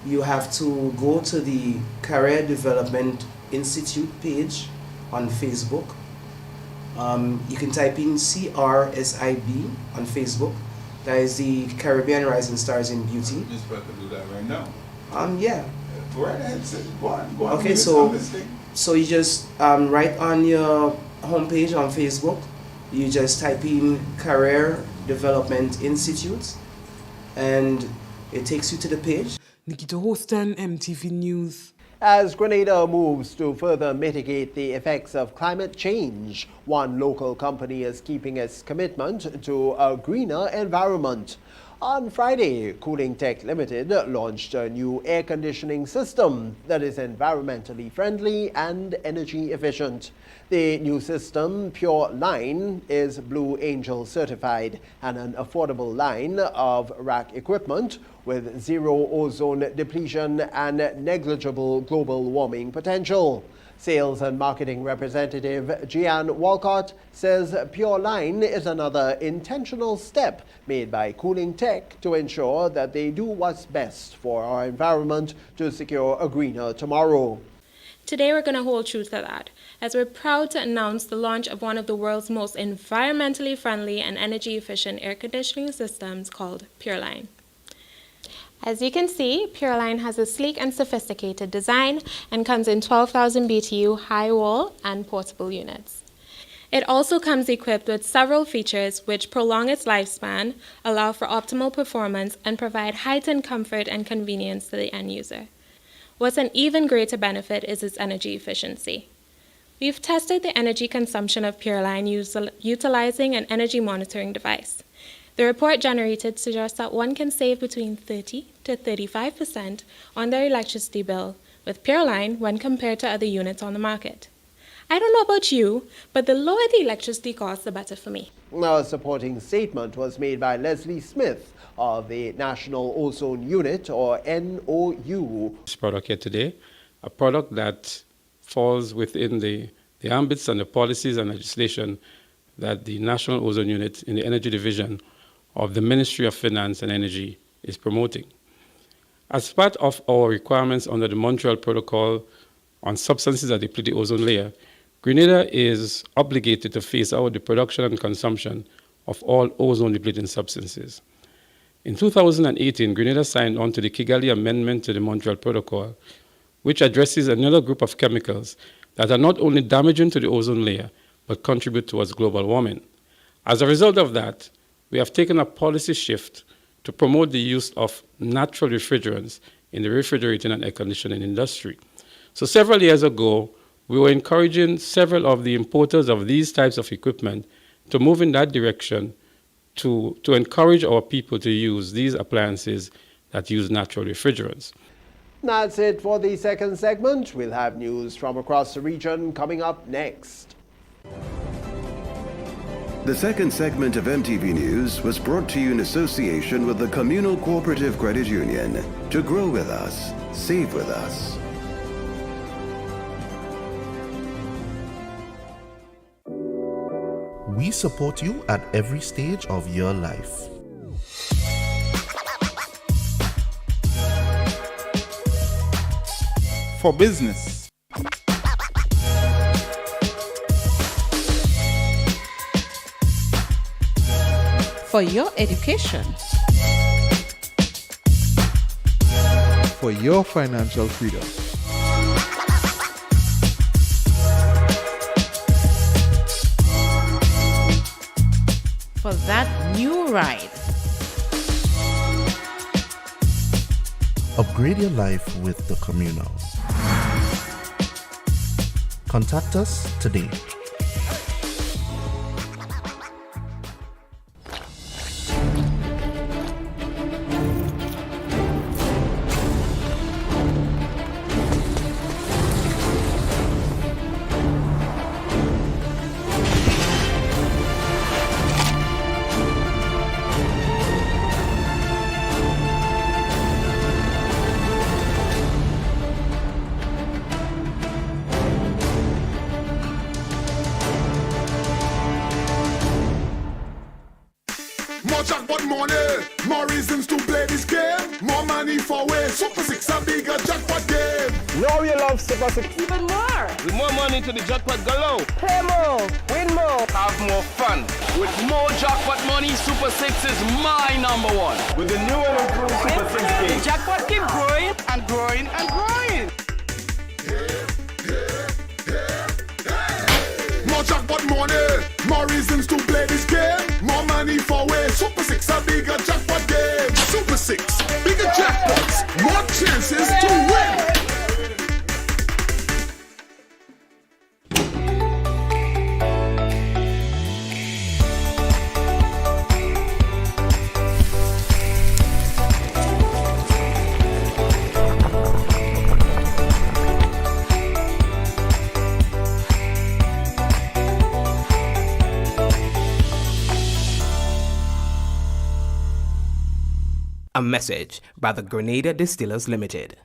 S15: you have to go to the Career Development Institute page on Facebook. You can type in CRSIB on Facebook. That is the Caribbean Rising Stars in Beauty.
S17: You're supposed to do that right now.
S15: Yeah.
S17: Go right ahead, go on.
S15: Okay, so you just right on your homepage on Facebook, you just type in Career Development Institute, and it takes you to the page.
S5: Nikita Hosten, MTV News.
S11: As Grenada moves to further mitigate the effects of climate change, one local company is keeping its commitment to a greener environment. On Friday, Cooling Tech Limited launched a new air conditioning system that is environmentally friendly and energy efficient. The new system, Pure Line, is Blue Angel certified and an affordable line of rack equipment with zero ozone depletion and negligible global warming potential. Sales and marketing representative Gian Walcott says Pure Line is another intentional step made by Cooling Tech to ensure that they do what's best for our environment to secure a greener tomorrow.
S2: Today we're going to hold true to that, as we're proud to announce the launch of one of the world's most environmentally friendly and energy efficient air conditioning systems called Pure Line. As you can see, Pure Line has a sleek and sophisticated design and comes in 12,000 BTU high wall and portable units. It also comes equipped with several features which prolong its lifespan, allow for optimal performance, and provide heightened comfort and convenience to the end user. What's an even greater benefit is its energy efficiency. We've tested the energy consumption of Pure Line utilizing an energy monitoring device. The report generated suggests that one can save between 30 to 35% on their electricity bill with Pure Line when compared to other units on the market. I don't know about you, but the lower the electricity cost, the better for me.
S11: A supporting statement was made by Leslie Smith of the National Ozone Unit, or NOU.
S14: This product here today, a product that falls within the ambits and the policies and legislation that the National Ozone Unit in the Energy Division of the Ministry of Finance and Energy is promoting. As part of our requirements under the Montreal Protocol on substances that deplete the ozone layer, Grenada is obligated to phase out the production and consumption of all ozone-depleting substances. In 2018, Grenada signed on to the Kigali Amendment to the Montreal Protocol, which addresses another group of chemicals that are not only damaging to the ozone layer, but contribute towards global warming. As a result of that, we have taken a policy shift to promote the use of natural refrigerants in the refrigerating and air conditioning industry. So several years ago, we were encouraging several of the importers of these types of equipment to move in that direction to encourage our people to use these appliances that use natural refrigerants.
S11: That's it for the second segment. We'll have news from across the region coming up next.
S13: The second segment of MTV News was brought to you in association with the Communal Cooperative Credit Union. To grow with us, save with us.
S9: We support you at every stage of your life.
S10: For business.
S12: For your education.
S10: For your financial freedom.
S12: For that new ride.
S9: Upgrade your life with the Communal. Contact us today.
S8: More jackpot money, more reasons to play this game. More money for way. Super 6 a bigger jackpot game.
S18: Now you love Super 6
S19: even more.
S18: With more money to the jackpot galore.
S19: Play more, win more,
S18: have more fun. With more jackpot money, Super 6 is my number one. With the new and improved Super 6 game.
S19: The jackpot keep growing and growing and growing.
S8: More jackpot money, more reasons to play this game. More money for way. Super 6 a bigger jackpot game. Super 6, bigger jackpots, more chances to win.
S1: A message by the Grenada Distillers Limited.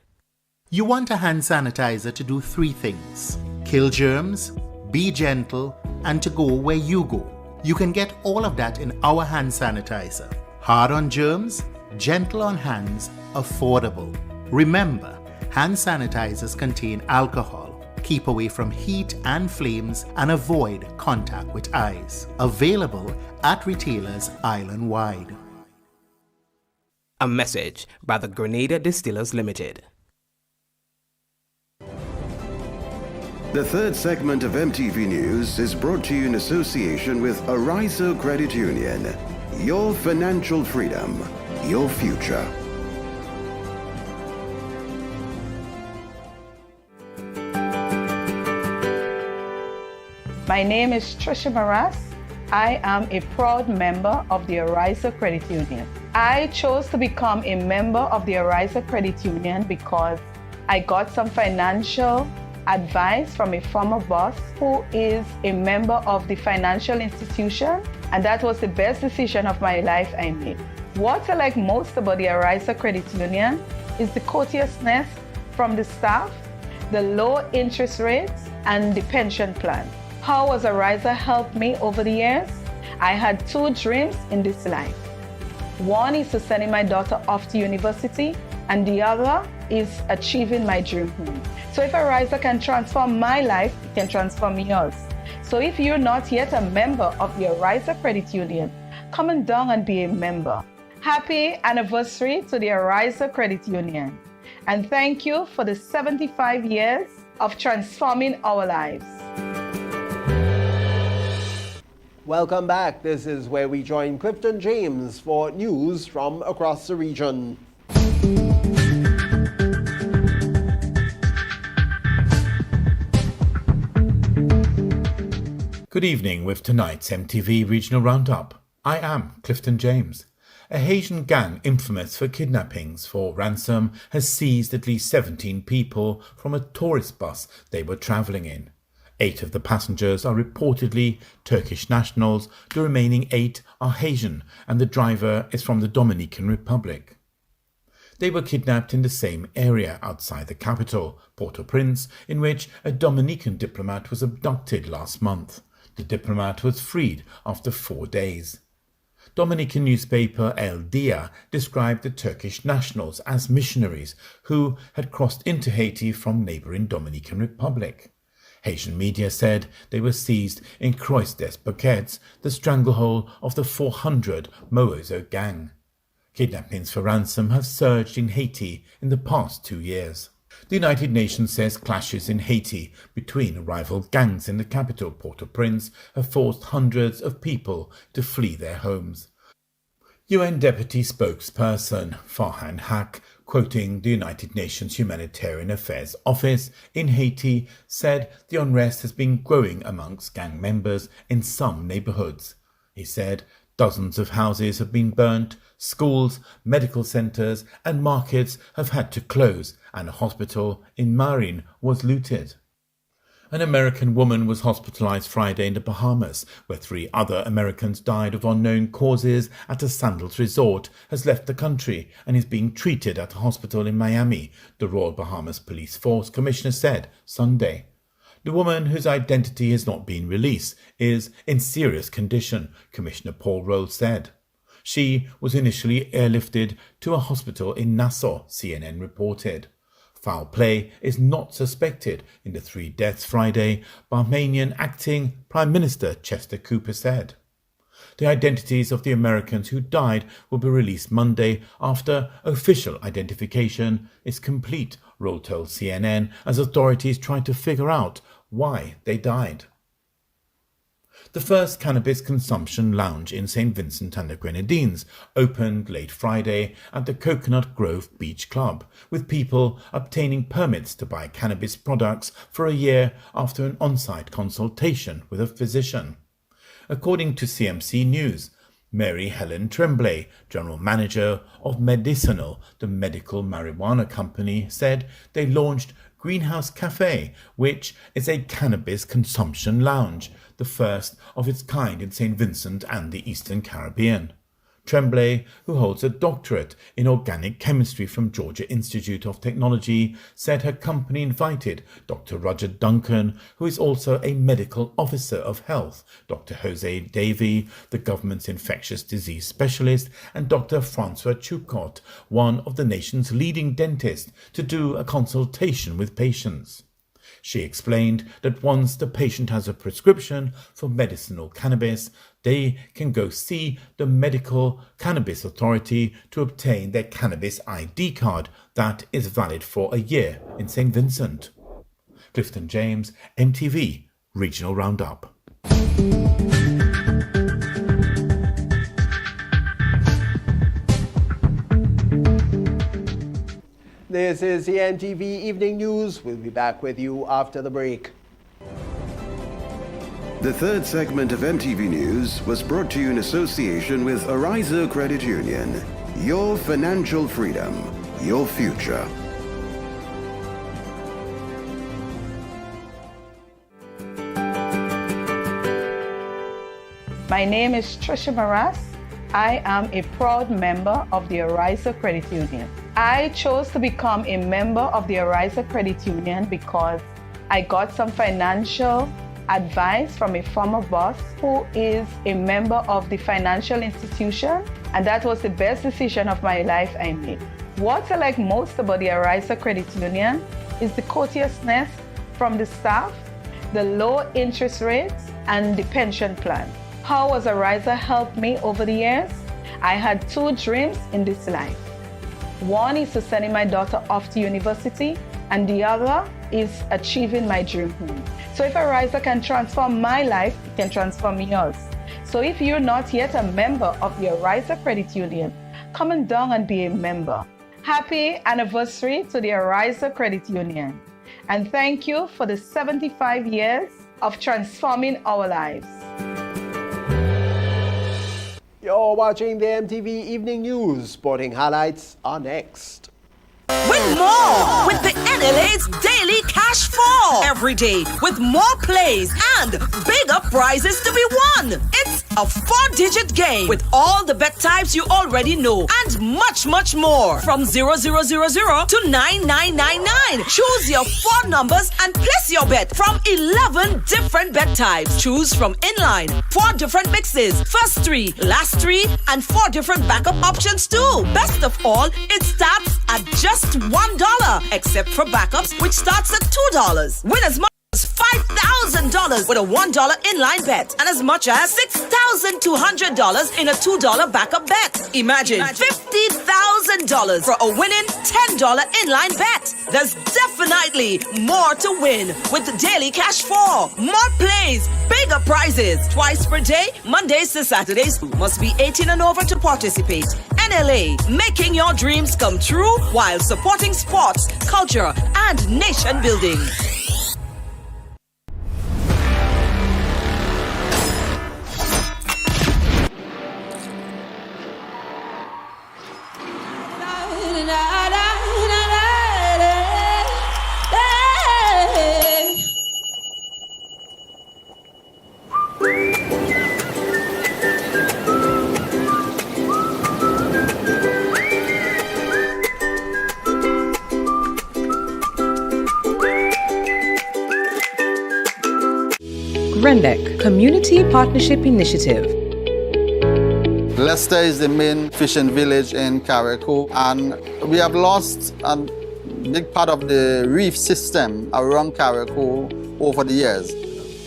S7: You want a hand sanitizer to do three things: kill germs, be gentle, and to go where you go. You can get all of that in our hand sanitizer. Hard on germs, gentle on hands, affordable. Remember, hand sanitizers contain alcohol. Keep away from heat and flames and avoid contact with eyes. Available at retailers island-wide.
S1: A message by the Grenada Distillers Limited.
S13: The third segment of MTV News is brought to you in association with Arizo Credit Union. Your financial freedom, your future.
S3: My name is Trisha Maras. I am a proud member of the Arizo Credit Union. I chose to become a member of the Arizo Credit Union because I got some financial advice from a former boss who is a member of the financial institution, and that was the best decision of my life I made. What I like most about the Arizo Credit Union is the courteousness from the staff, the low interest rates, and the pension plan. How has Arizo helped me over the years? I had two dreams in this life. One is to sending my daughter off to university, and the other is achieving my dream home. So if Arizo can transform my life, it can transform yours. So if you're not yet a member of the Arizo Credit Union, come on down and be a member. Happy anniversary to the Arizo Credit Union. And thank you for the 75 years of transforming our lives.
S11: Welcome back. This is where we join Clifton James for news from across the region.
S4: Good evening with tonight's MTV Regional Roundup. I am Clifton James. A Haitian gang infamous for kidnappings for ransom has seized at least 17 people from a tourist bus they were travelling in. 8 of the passengers are reportedly Turkish nationals, the remaining 8 are Haitian, and the driver is from the Dominican Republic. They were kidnapped in the same area outside the capital, Port-au-Prince, in which a Dominican diplomat was abducted last month. The diplomat was freed after 4 days. Dominican newspaper El Dia described the Turkish nationals as missionaries who had crossed into Haiti from neighbouring Dominican Republic. Haitian media said they were seized in Croix des Boquettes, the stranglehold of the 400 Mozo gang. Kidnappings for ransom have surged in Haiti in the past 2 years. The United Nations says clashes in Haiti between rival gangs in the capital, Port-au-Prince, have forced hundreds of people to flee their homes. UN Deputy Spokesperson Farhan Haq, quoting the United Nations Humanitarian Affairs Office in Haiti, said the unrest has been growing amongst gang members in some neighbourhoods. He said dozens of houses have been burnt, schools, medical centres and markets have had to close, and a hospital in Marin was looted. An American woman was hospitalized Friday in the Bahamas, where 3 other Americans died of unknown causes at a sandals resort, has left the country and is being treated at a hospital in Miami, the Royal Bahamas Police Force Commissioner said Sunday. The woman, whose identity has not been released, is in serious condition, Commissioner Paul Roll said. She was initially airlifted to a hospital in Nassau, CNN reported. Foul play is not suspected in the 3 deaths Friday, Bahamian acting Prime Minister Chester Cooper said. The identities of the Americans who died will be released Monday after official identification is complete, Roll told CNN, as authorities try to figure out why they died. The first cannabis consumption lounge in St. Vincent and the Grenadines opened late Friday at the Coconut Grove Beach Club, with people obtaining permits to buy cannabis products for a year after an on-site consultation with a physician. According to CMC News, Mary Helen Tremblay, General Manager of Medicinal, the medical marijuana company, said they launched Greenhouse Cafe, which is a cannabis consumption lounge, the first of its kind in St. Vincent and the Eastern Caribbean. Tremblay, who holds a doctorate in organic chemistry from Georgia Institute of Technology, said her company invited Dr. Roger Duncan, who is also a medical officer of health, Dr. Jose Davy, the government's infectious disease specialist, and Dr. Francois Choucot, one of the nation's leading dentists, to do a consultation with patients. She explained that once the patient has a prescription for medicinal cannabis, they can go see the Medical Cannabis Authority to obtain their cannabis ID card that is valid for a year in St. Vincent. Clifton James, MTV Regional Roundup.
S11: This is the MTV Evening News. We'll be back with you after the break.
S13: The third segment of MTV News was brought to you in association with Arizo Credit Union. Your financial freedom, your future.
S3: My name is Trisha Maras. I am a proud member of the Arizo Credit Union. I chose to become a member of the Arizo Credit Union because I got some financial advice from a former boss who is a member of the financial institution, and that was the best decision of my life I made. What I like most about the Arizo Credit Union is the courteousness from the staff, the low interest rates, and the pension plan. How has Arizo helped me over the years? I had two dreams in this life. One is to sending my daughter off to university, and the other is achieving my dream home. So if Arizo can transform my life, it can transform yours. So if you're not yet a member of the Arizo Credit Union, come on down and be a member. Happy anniversary to the Arizo Credit Union. And thank you for the 75 years of transforming our lives.
S11: You're watching the MTV Evening News. Sporting highlights are next.
S6: Win more with the NLA's Daily Cash 4 every day with more plays and bigger prizes to be won. It's a 4-digit game with all the bet types you already know and much, much more. From 0000 to 9999. Choose your 4 numbers and place your bet from 11 different bet types. Choose from inline, 4 different mixes, first 3, last 3, and 4 different backup options too. Best of all, it starts at just $1, except for backups, which starts at $2. Win as much as $5,000 with a $1 inline bet and as much as $6,200 in a $2 backup bet. Imagine $50,000 for a winning $10 inline bet. There's definitely more to win with the Daily Cash 4. More plays, bigger prizes. Twice per day, Mondays to Saturdays. Must be 18 and over to participate. NLA, making your dreams come true while supporting sports, culture, and nation building.
S20: Grendek Community Partnership Initiative.
S22: Leicester is the main fishing village in Carriacou, and we have lost a big part of the reef system around Carriacou over the years.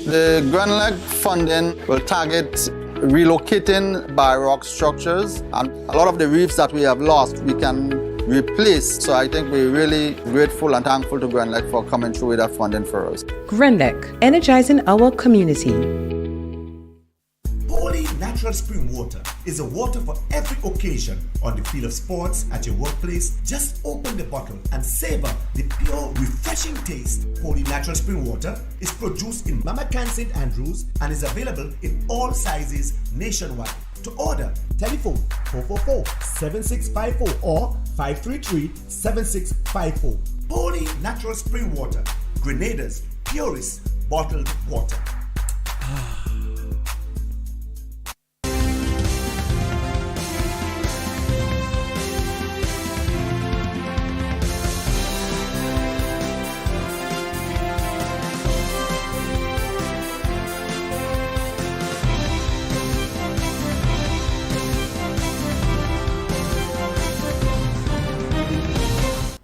S22: The Grendek funding will target relocating by rock structures, and a lot of the reefs that we have lost we can replace. So I think we're really grateful and thankful to Grendek for coming through with that funding for us.
S20: Grendek, energizing our community.
S23: Holy natural spring water is a water for every occasion. On the field of sports, at your workplace, just open the bottle and savor the pure, refreshing taste. Holy natural spring water is produced in Mama Can St. Andrews and is available in all sizes nationwide. To order, telephone 444-7654 or 533-7654. Holy natural spring water. Grenada's purest bottled water.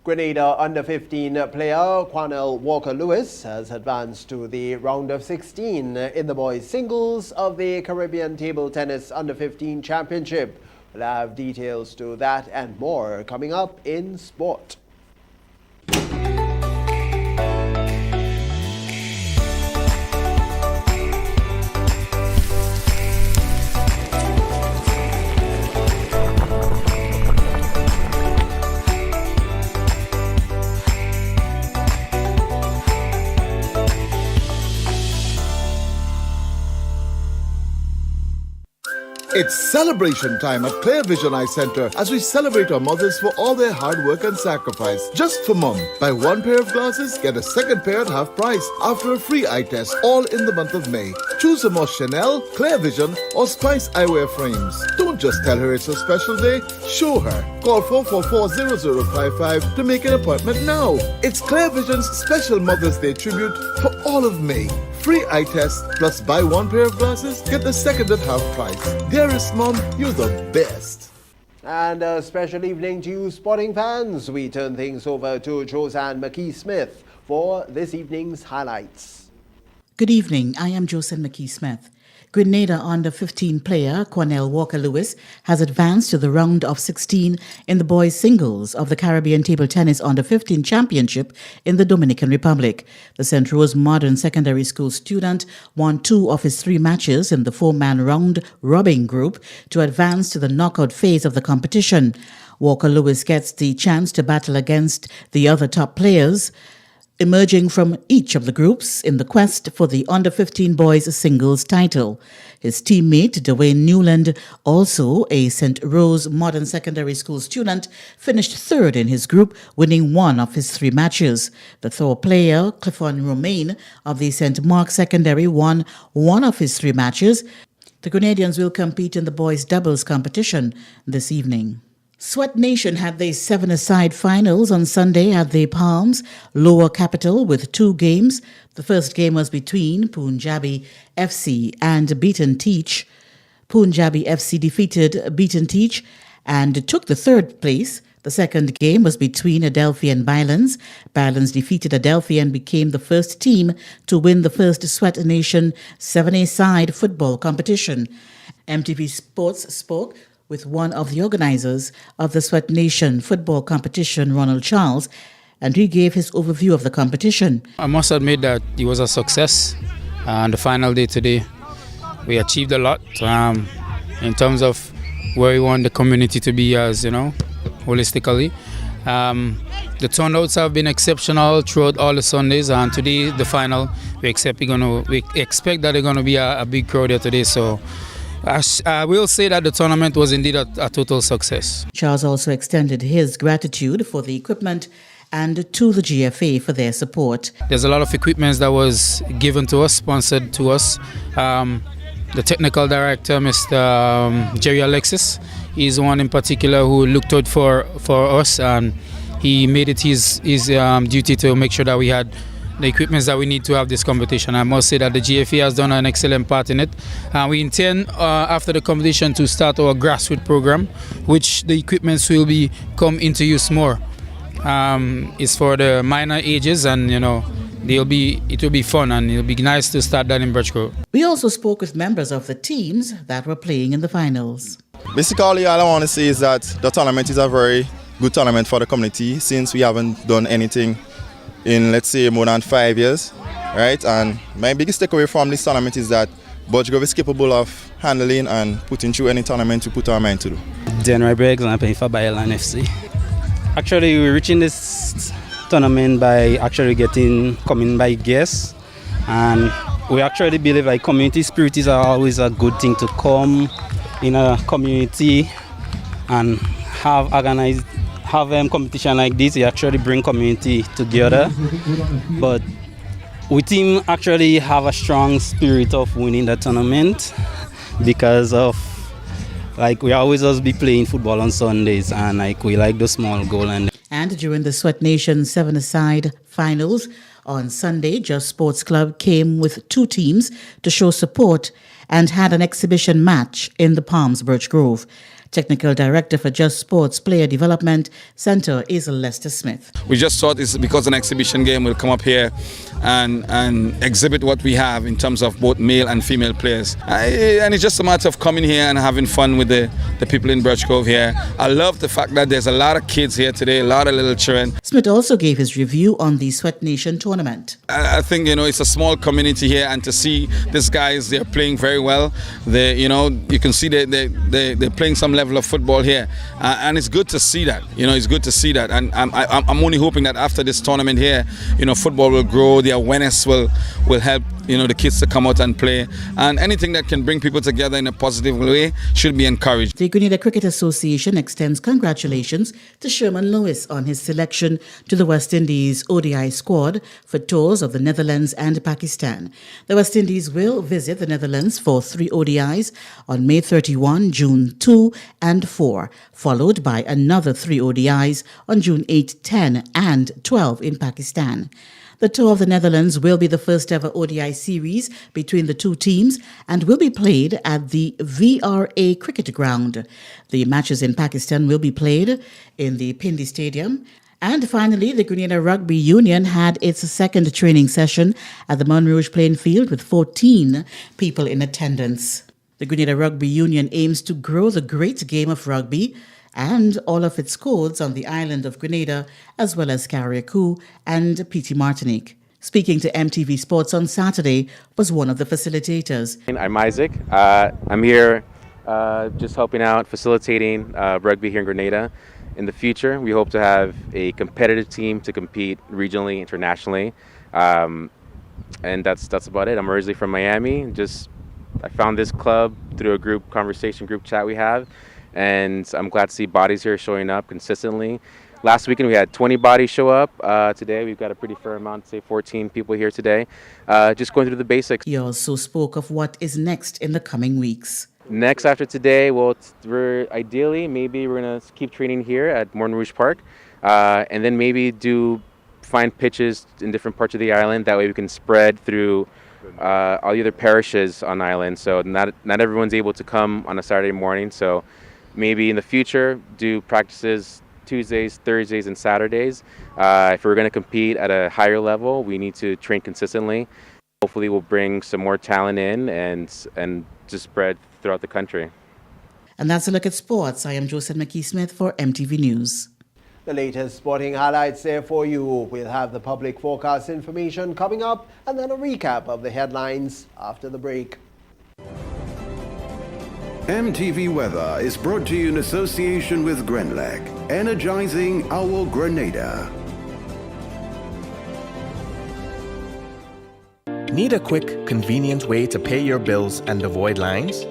S11: Grenada under-15 player Quanell Walker-Lewis has advanced to the round of 16 in the boys' singles of the Caribbean Table Tennis Under-15 Championship. We'll have details to that and more coming up in sport.
S16: It's celebration time at Clear Vision Eye Center as we celebrate our mothers for all their hard work and sacrifice. Just for mom, buy one pair of glasses, get a second pair at half price after a free eye test, all in the month of May. Choose a more Chanel, Clear Vision or Spice eyewear frames. Don't just tell her it's a special day, show her. Call 444-0055 to make an appointment now. It's Clear Vision's special Mother's Day tribute for all of May. Free eye test plus buy one pair of glasses, get the second at half price. Dearest mom, you're the best.
S11: And a special evening to you sporting fans. We turn things over to Josanne McKee-Smith for this evening's highlights.
S17: Good evening, I am Josanne McKee-Smith. Grenada under-15 player Quanell Walker-Lewis has advanced to the round of 16 in the boys' singles of the Caribbean Table Tennis Under-15 Championship in the Dominican Republic. The St. Rose Modern Secondary School student won 2 of his 3 matches in the 4-man round-robin group to advance to the knockout phase of the competition. Walker-Lewis gets the chance to battle against the other top players emerging from each of the groups in the quest for the under-15 boys singles title. His teammate, Dwayne Newland, also a St. Rose Modern Secondary School student, finished third in his group, winning 1 of his 3 matches. The Thor player, Clifford Romaine of the St. Mark Secondary, won 1 of his 3 matches. The Grenadians will compete in the boys' doubles competition this evening. Sweat Nation had their 7-a-side finals on Sunday at the Palms Lower Capital with 2 games. The first game was between Punjabi FC and Beaton Teach. Punjabi FC defeated Beaton Teach and took the 3rd place. The second game was between Adelphi and Bylands. Bylands defeated Adelphi and became the first team to win the first Sweat Nation 7-a-side football competition. MTV Sports spoke with one of the organizers of the Sweat Nation football competition, Ronald Charles, and he gave his overview of the competition.
S21: I must admit that it was a success. On the final day today, we achieved a lot in terms of where we want the community to be as, holistically. The turnouts have been exceptional throughout all the Sundays, and today, the final, we expect that they're going to be a big crowd here today. So I will say that the tournament was indeed a total success.
S17: Charles also extended his gratitude for the equipment and to the GFA for their support.
S21: There's a lot of equipment that was given to us, sponsored to us. The technical director, Mr. Jerry Alexis, is one in particular who looked out for us, and he made it his duty to make sure that we had the equipment that we need to have this competition. I must say that the GFA has done an excellent part in it. We intend after the competition to start our grassroots program, which the equipment will be come into use more. It's for the minor ages, and it will be fun, and it'll be nice to start that in Birchgrove.
S17: We also spoke with members of the teams that were playing in the finals.
S24: Basically, all I want to say is that the tournament is a very good tournament for the community, since we haven't done anything in, let's say, more than 5 years, right? And my biggest takeaway from this tournament is that Birchgrove is capable of handling and putting through any tournament we put our mind to do.
S25: January Briggs, and I'm playing for Byland FC. Actually, we're reaching this tournament by actually coming by guests, and we actually believe like community spirit is always a good thing to come in a community and have competition like this. It actually bring community together, but we team actually have a strong spirit of winning the tournament because of we always be playing football on Sundays, and we like the small goal.
S17: And during the Sweat Nation 7-a-side finals on Sunday, Just Sports Club came with 2 teams to show support and had an exhibition match in the Palms Birch Grove. Technical Director for Just Sports Player Development Center is Lester Smith.
S2: We just thought it's because an exhibition game will come up here and exhibit what we have in terms of both male and female players. And it's just a matter of coming here and having fun with the people in Birch Grove here. I love the fact that there's a lot of kids here today, a lot of little children.
S17: Smith also gave his review on the Sweat Nation tournament.
S2: I think, it's a small community here, and to see these guys, they're playing very well. You can see they're playing some level of football here, and it's good to see that. It's good to see that, and I'm only hoping that after this tournament here, football will grow, the awareness will help the kids to come out and play, and anything that can bring people together in a positive way should be encouraged.
S17: The Grenada Cricket Association extends congratulations to Sherman Lewis on his selection to the West Indies ODI squad for tours of the Netherlands and Pakistan. The West Indies will visit the Netherlands for 3 ODIs on May 31, June 2 and 4, followed by another 3 ODIs on June 8, 10 and 12 in Pakistan. The tour of the Netherlands will be the first ever ODI series between the two teams and will be played at the VRA Cricket Ground. The matches in Pakistan will be played in the Pindi Stadium. And finally, the Grenada Rugby Union had its second training session at the Montrouge playing field with 14 people in attendance. The Grenada Rugby Union aims to grow the great game of rugby and all of its codes on the island of Grenada, as well as Carriacou and Petite Martinique. Speaking to MTV Sports on Saturday was one of the facilitators.
S5: I'm Isaac. I'm here just helping out, facilitating rugby here in Grenada. In the future, we hope to have a competitive team to compete regionally, internationally. And that's about it. I'm originally from Miami. I found this club through a group chat we have. And I'm glad to see bodies here showing up consistently. Last weekend we had 20 bodies show up. Today we've got a pretty fair amount, say 14 people here today, just going through the basics.
S17: He also spoke of what is next in the coming weeks.
S5: Next after today, maybe we're going to keep training here at Montrouge Park, and then maybe find pitches in different parts of the island. That way we can spread through all the other parishes on the island. So not everyone's able to come on a Saturday morning. So maybe in the future, do practices Tuesdays, Thursdays, and Saturdays. If we're going to compete at a higher level, we need to train consistently. Hopefully we'll bring some more talent in and just spread throughout the country.
S17: And that's a look at sports. I am Joseph McKee-Smith for MTV News.
S11: The latest sporting highlights there for you. We'll have the public forecast information coming up and then a recap of the headlines after the break.
S13: MTV Weather is brought to you in association with Grenlec, energizing our Grenada.
S10: Need a quick, convenient way to pay your bills and avoid lines?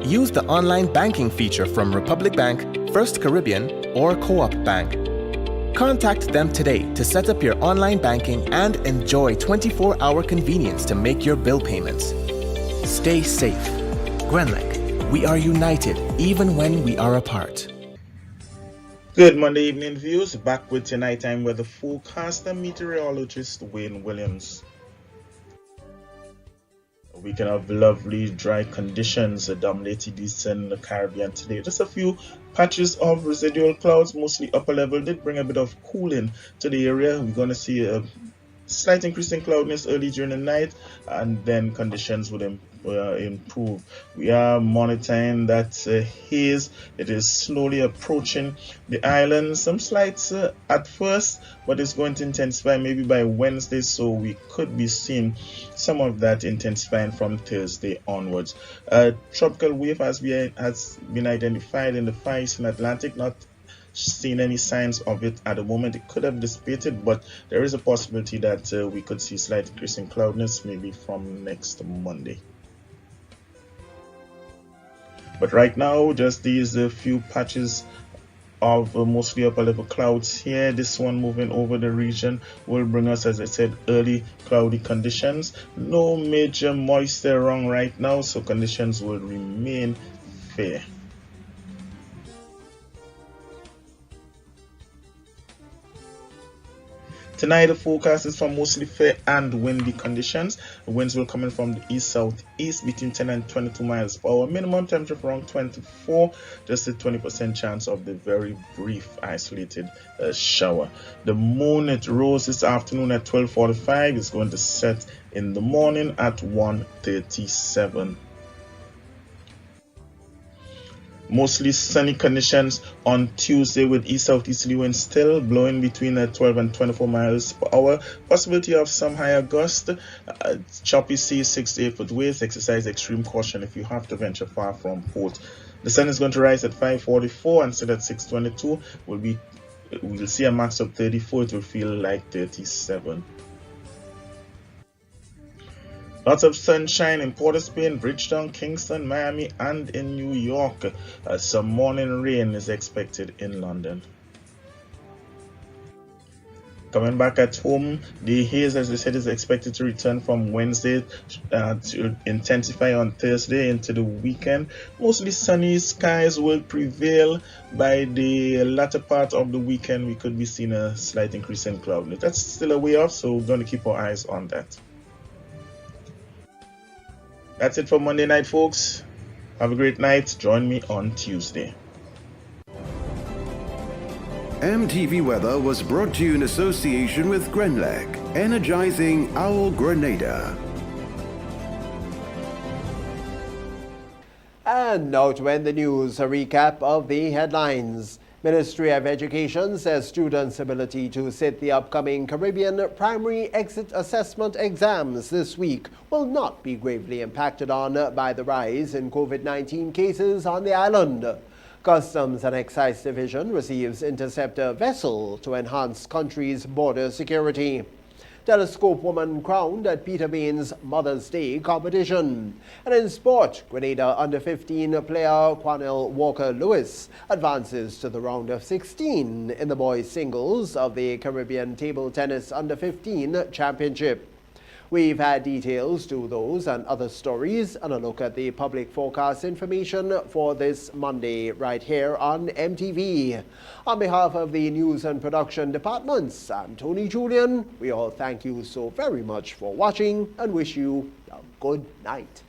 S10: Use the online banking feature from Republic Bank, First Caribbean, or Co-op Bank. Contact them today to set up your online banking and enjoy 24-hour convenience to make your bill payments. Stay safe. Grenlec. We are united even when we are apart.
S4: Good Monday evening, viewers. Back with your nighttime weather forecaster, meteorologist Wayne Williams. A weekend of lovely dry conditions dominated eastern Caribbean today. Just a few patches of residual clouds, mostly upper level, did bring a bit of cooling to the area. We're going to see a slight increase in cloudiness early during the night, and then conditions would improve. We are monitoring that haze. It is slowly approaching the island. Some slights at first, but it's going to intensify maybe by Wednesday, so we could be seeing some of that intensifying from Thursday onwards. A tropical wave has been identified in the Far Eastern Atlantic, not seen any signs of it at the moment. It could have dissipated, but there is a possibility that we could see slight increase in cloudiness maybe from next Monday. But right now, just these few patches of mostly upper level clouds here. This one moving over the region will bring us, as I said, early cloudy conditions. No major moisture around right now, so conditions will remain fair.
S9: Tonight, the forecast is for mostly fair and windy conditions. The winds will come in from the east-southeast between 10 and 22 miles per hour. Minimum temperature for around 24, just a 20% chance of the very brief isolated shower. The moon, it rose this afternoon at 12:45. It's going to set in the morning at 1:37. Mostly sunny conditions on Tuesday with east-southeasterly winds still blowing between 12 and 24 miles per hour. Possibility of some higher gusts. Choppy seas 6 to 8 foot waves. Exercise extreme caution if you have to venture far from port. The sun is going to rise at 5:44 and set at 6:22. We'll see a max of 34. It will feel like 37. Lots of sunshine in Port of Spain, Bridgetown, Kingston, Miami, and in New York. Some morning rain is expected in London. Coming back at home, the haze, as I said, is expected to return from Wednesday to intensify on Thursday into the weekend. Mostly sunny skies will prevail. By the latter part of the weekend, we could be seeing a slight increase in cloudiness. That's still a way off, so we're going to keep our eyes on that. That's it for Monday night, folks. Have a great night. Join me on Tuesday.
S13: MTV Weather was brought to you in association with Grenlec, energizing our Grenada.
S11: And now to end the news, a recap of the headlines. Ministry of Education says students' ability to sit the upcoming Caribbean primary exit assessment exams this week will not be gravely impacted on by the rise in COVID-19 cases on the island. Customs and Excise Division receives interceptor vessel to enhance country's border security. Telescope woman crowned at Peter Bain's Mother's Day competition. And in sport, Grenada under-15 player Quanell Walker-Lewis advances to the round of 16 in the boys' singles of the Caribbean Table Tennis Under-15 Championship. We've had details to those and other stories and a look at the public forecast information for this Monday right here on MTV. On behalf of the news and production departments, I'm Tony Julian. We all thank you so very much for watching and wish you a good night.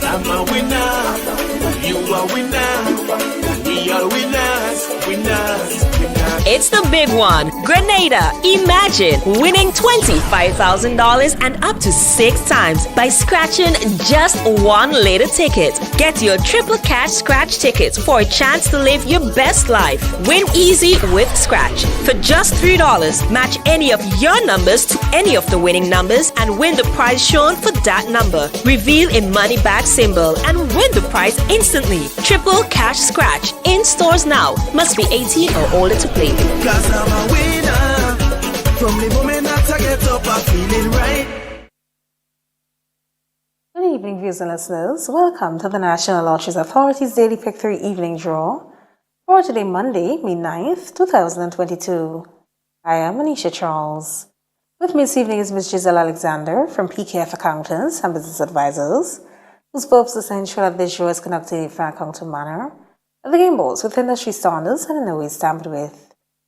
S12: I'm a winner, you are winner, we are winners, winners, winners.
S6: It's the big one. Grenada, imagine winning $25,000 and up to 6 times by scratching just one Later ticket. Get your triple cash scratch tickets for a chance to live your best life. Win easy with Scratch. For just $3, match any of your numbers to any of the winning numbers and win the prize shown for that number. Reveal a money back symbol and win the prize instantly. Triple cash scratch. In stores now. Must be 18 or older to play.
S12: Cause I'm a winner. From the moment that I get up, I'm feeling right.
S14: Good evening, viewers and listeners. Welcome to the National Lotteries Authority's Daily Pick 3 Evening Draw for today, Monday, May 9th, 2022. I am Anisha Charles. With me this evening is Ms. Giselle Alexander from PKF Accountants and Business Advisors, whose purpose is to ensure that this draw is conducted in a fair accounting manner, and the game balls with industry standards and in no way tampered with.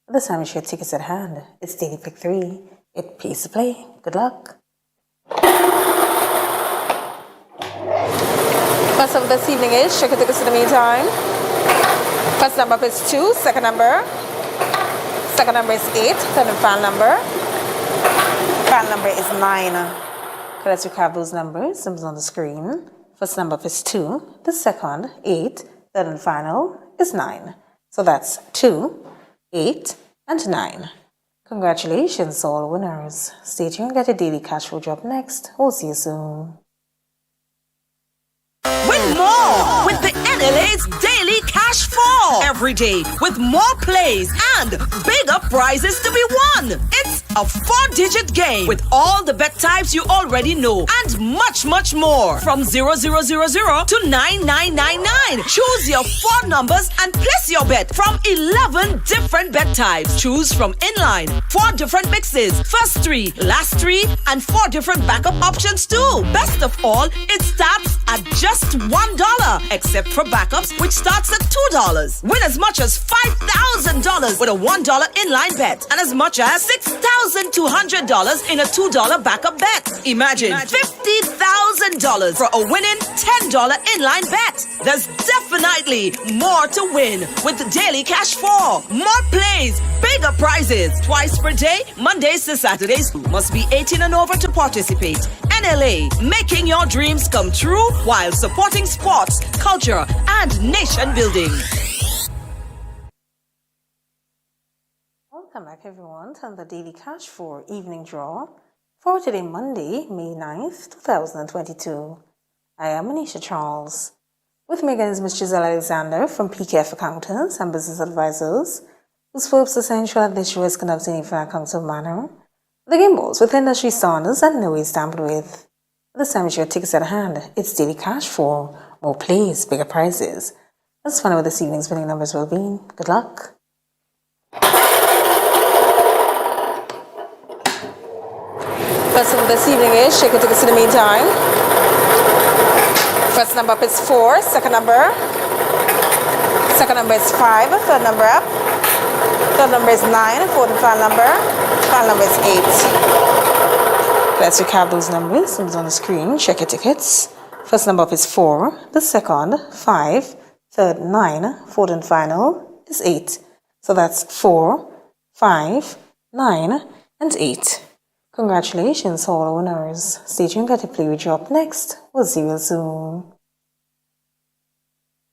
S14: At this time, it's your tickets at hand. It's Daily Pick 3. It pays to play. Good luck. First of this evening is check your tickets in the meantime. First number is 2, second number is 8, third and final number is 9. Let's recap those numbers. Numbers on the screen. First number is 2. The second, 8. Third and final is 9. So that's 2, 8, and 9. Congratulations, all winners. Stay tuned, get a daily cash flow drop next. We'll see you soon.
S6: Win more with the NLA's Daily Cash Fall. Every day with more plays and bigger prizes to be won. It's a 4-digit game with all the bet types you already know and much, much more. From 0000 to 9999. Choose your 4 numbers and place your bet from 11 different bet types. Choose from inline, 4 different mixes, first 3, last 3, and 4 different backup options too. Best of all, it starts at just $1, except for backups, which starts at $2. Win as much as $5,000 with a $1 inline bet and as much as $6,200 in a $2 backup bet. Imagine $50,000 for a winning $10 inline bet. There's definitely more to win with the Daily Cash 4. More plays, bigger prizes. Twice per day, Mondays to Saturdays. Must be 18 and over to participate. NLA, making your dreams come true while supporting sports, culture, and nation building.
S14: Welcome back, everyone, to the Daily Cash for Evening Draw for today, Monday, May 9th, 2022. I am Anisha Charles. With me again is Ms. Giselle Alexander from PKF Accountants and Business Advisors, whose purpose is to ensure that this show is conducted in a fair, accountable manner. The game balls with industry standards and no ways tampered with. This time, it's your tickets at hand. It's Daily Cash for more plays, bigger prizes. Let's find out what this evening's winning numbers will be. Good luck. First number this evening is shake your tickets in the meantime. First number up is 4. Second number is 5. Third number up. Third number is 9. Fourth and final number. Final number is 8. Let's recap those numbers. Numbers on the screen. Check your tickets. First number up is 4. The second, 5. Third, 9. Fourth and final is 8. So that's 4, 5, 9, and 8. Congratulations, all winners. Stay tuned, get a play with you up next. We'll see you soon.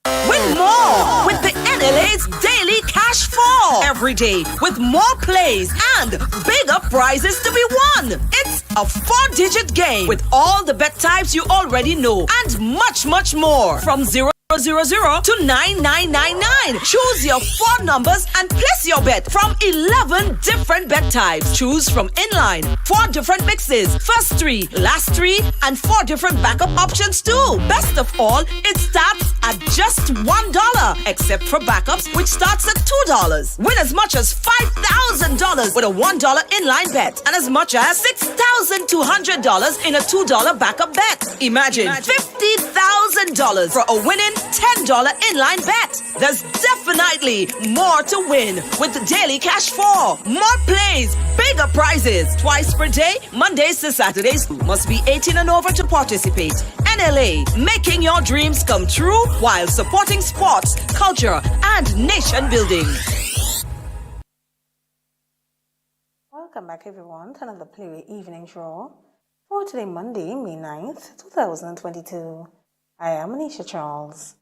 S6: Win more with the NLA's Daily Cash Fall. Every day with more plays and bigger prizes to be won. It's a 4-digit game with all the bet types you already know and much, much more. From 0000 to 9999. Choose your 4 numbers and place your bet from 11 different bet types. Choose from inline, 4 different mixes, first 3, last 3, and 4 different backup options too. Best of all, it starts at just $1, except for backups, which starts at $2. Win as much as $5,000 with a $1 inline bet and as much as $6,200 in a $2 backup bet. Imagine $50,000 for a winning $10 inline bet. There's definitely more to win with the Daily Cash 4. More plays, bigger prizes. Twice per day, Mondays to Saturdays. Must be 18 and over to participate. NLA, making your dreams come true while supporting sports, culture, and nation building.
S14: Welcome back, everyone, to another Play Evening Draw for today, Monday, May 9th, 2022. I am Anisha Charles.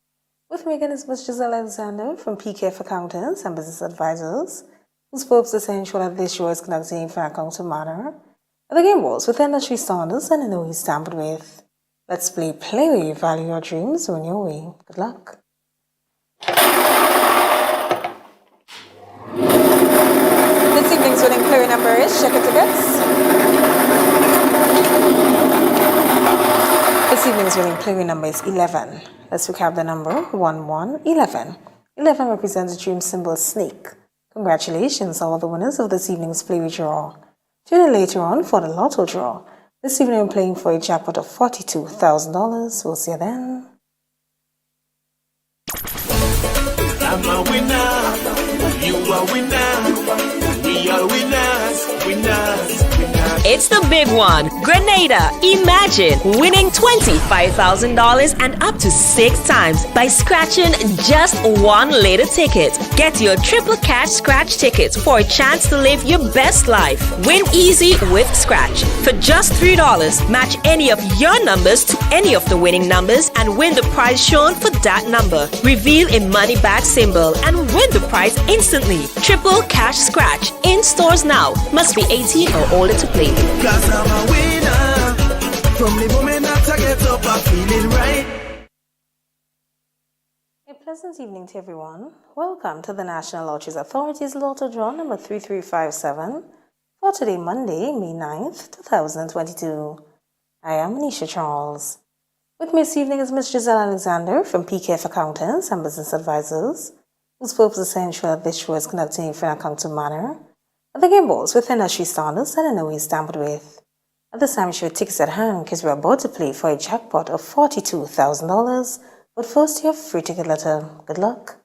S14: With me again is Ms. Giselle Alexander from PKF Accountants and Business Advisors, whose purpose is to ensure that this show is conducted in a fair, accountable manner. The game was with industry standards and no ways tampered with. Let's play where you value your dreams when your way. Good luck. This evening's winning play number is check your tickets. This evening's winning play number is 11. Let's recap the number 1111. 11 represents the dream symbol snake. Congratulations, all the winners of this evening's play draw. Tune in later on for the lotto draw. This evening I'm playing for a jackpot of $42,000. We'll see you then.
S12: I'm a winner, you are winner, we are winners, winners, winners.
S6: It's the big one. Grenada. Imagine winning $25,000 and up to 6 times by scratching just one lotto ticket. Get your triple cash scratch tickets for a chance to live your best life. Win easy with Scratch. For just $3, match any of your numbers to any of the winning numbers and win the prize shown for that number. Reveal a money bag symbol and win the prize instantly. Triple cash scratch. In stores now. Must be 18 or older to play.
S12: 'Cause I'm a winner. From the moment that I get up, I'm feeling right.
S14: A pleasant evening to everyone. Welcome to the National Lotteries Authority's Lotto Draw number 3357 for today, Monday, May 9th, 2022. I am Anisha Charles. With me this evening is Ms. Giselle Alexander from PKF Accountants and Business Advisors, whose purpose is to ensure that this show is conducted in a fair and accountable manner. The game balls with industry standards and in no way tampered with. At this time, we should tickets at hand because we're about to play for a jackpot of $42,000. But first, your free ticket letter. Good luck.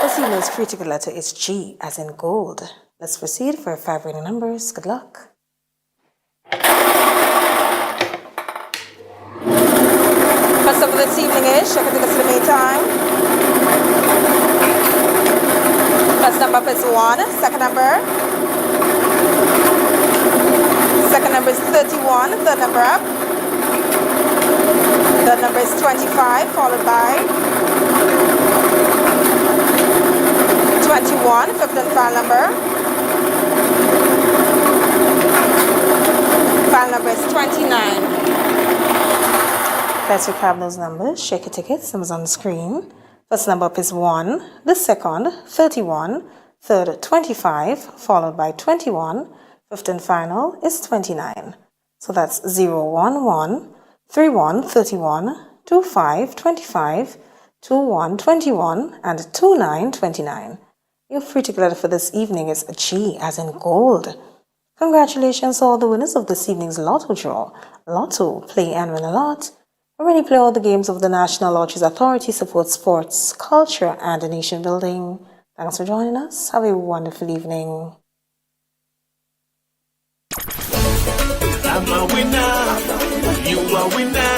S14: This evening's free ticket letter is G as in gold. Let's proceed for 5 winning numbers. Good luck. First number this evening is, check the tickets to the main time. First number is 1, second number. Second number is 31, third number up. Third number is 25, followed by 21, fifth and final number. Final number is 29. Let's recap those numbers. Shake your tickets, numbers on the screen. First number up is 1, the second, 31, third, 25, followed by 21, fifth and final is 29. So that's 0, 1, 1, 3, 1, 31, 2, 5, 25, 2, 1, 21, and 2, 9, 29. Your free ticket letter for this evening is G as in gold. Congratulations to all the winners of this evening's Lotto draw. Lotto, play and win a lot. Already play all the games of the National Lotteries Authority, support sports, culture, and nation building. Thanks for joining us. Have a wonderful evening.
S12: I'm a winner. You are winner.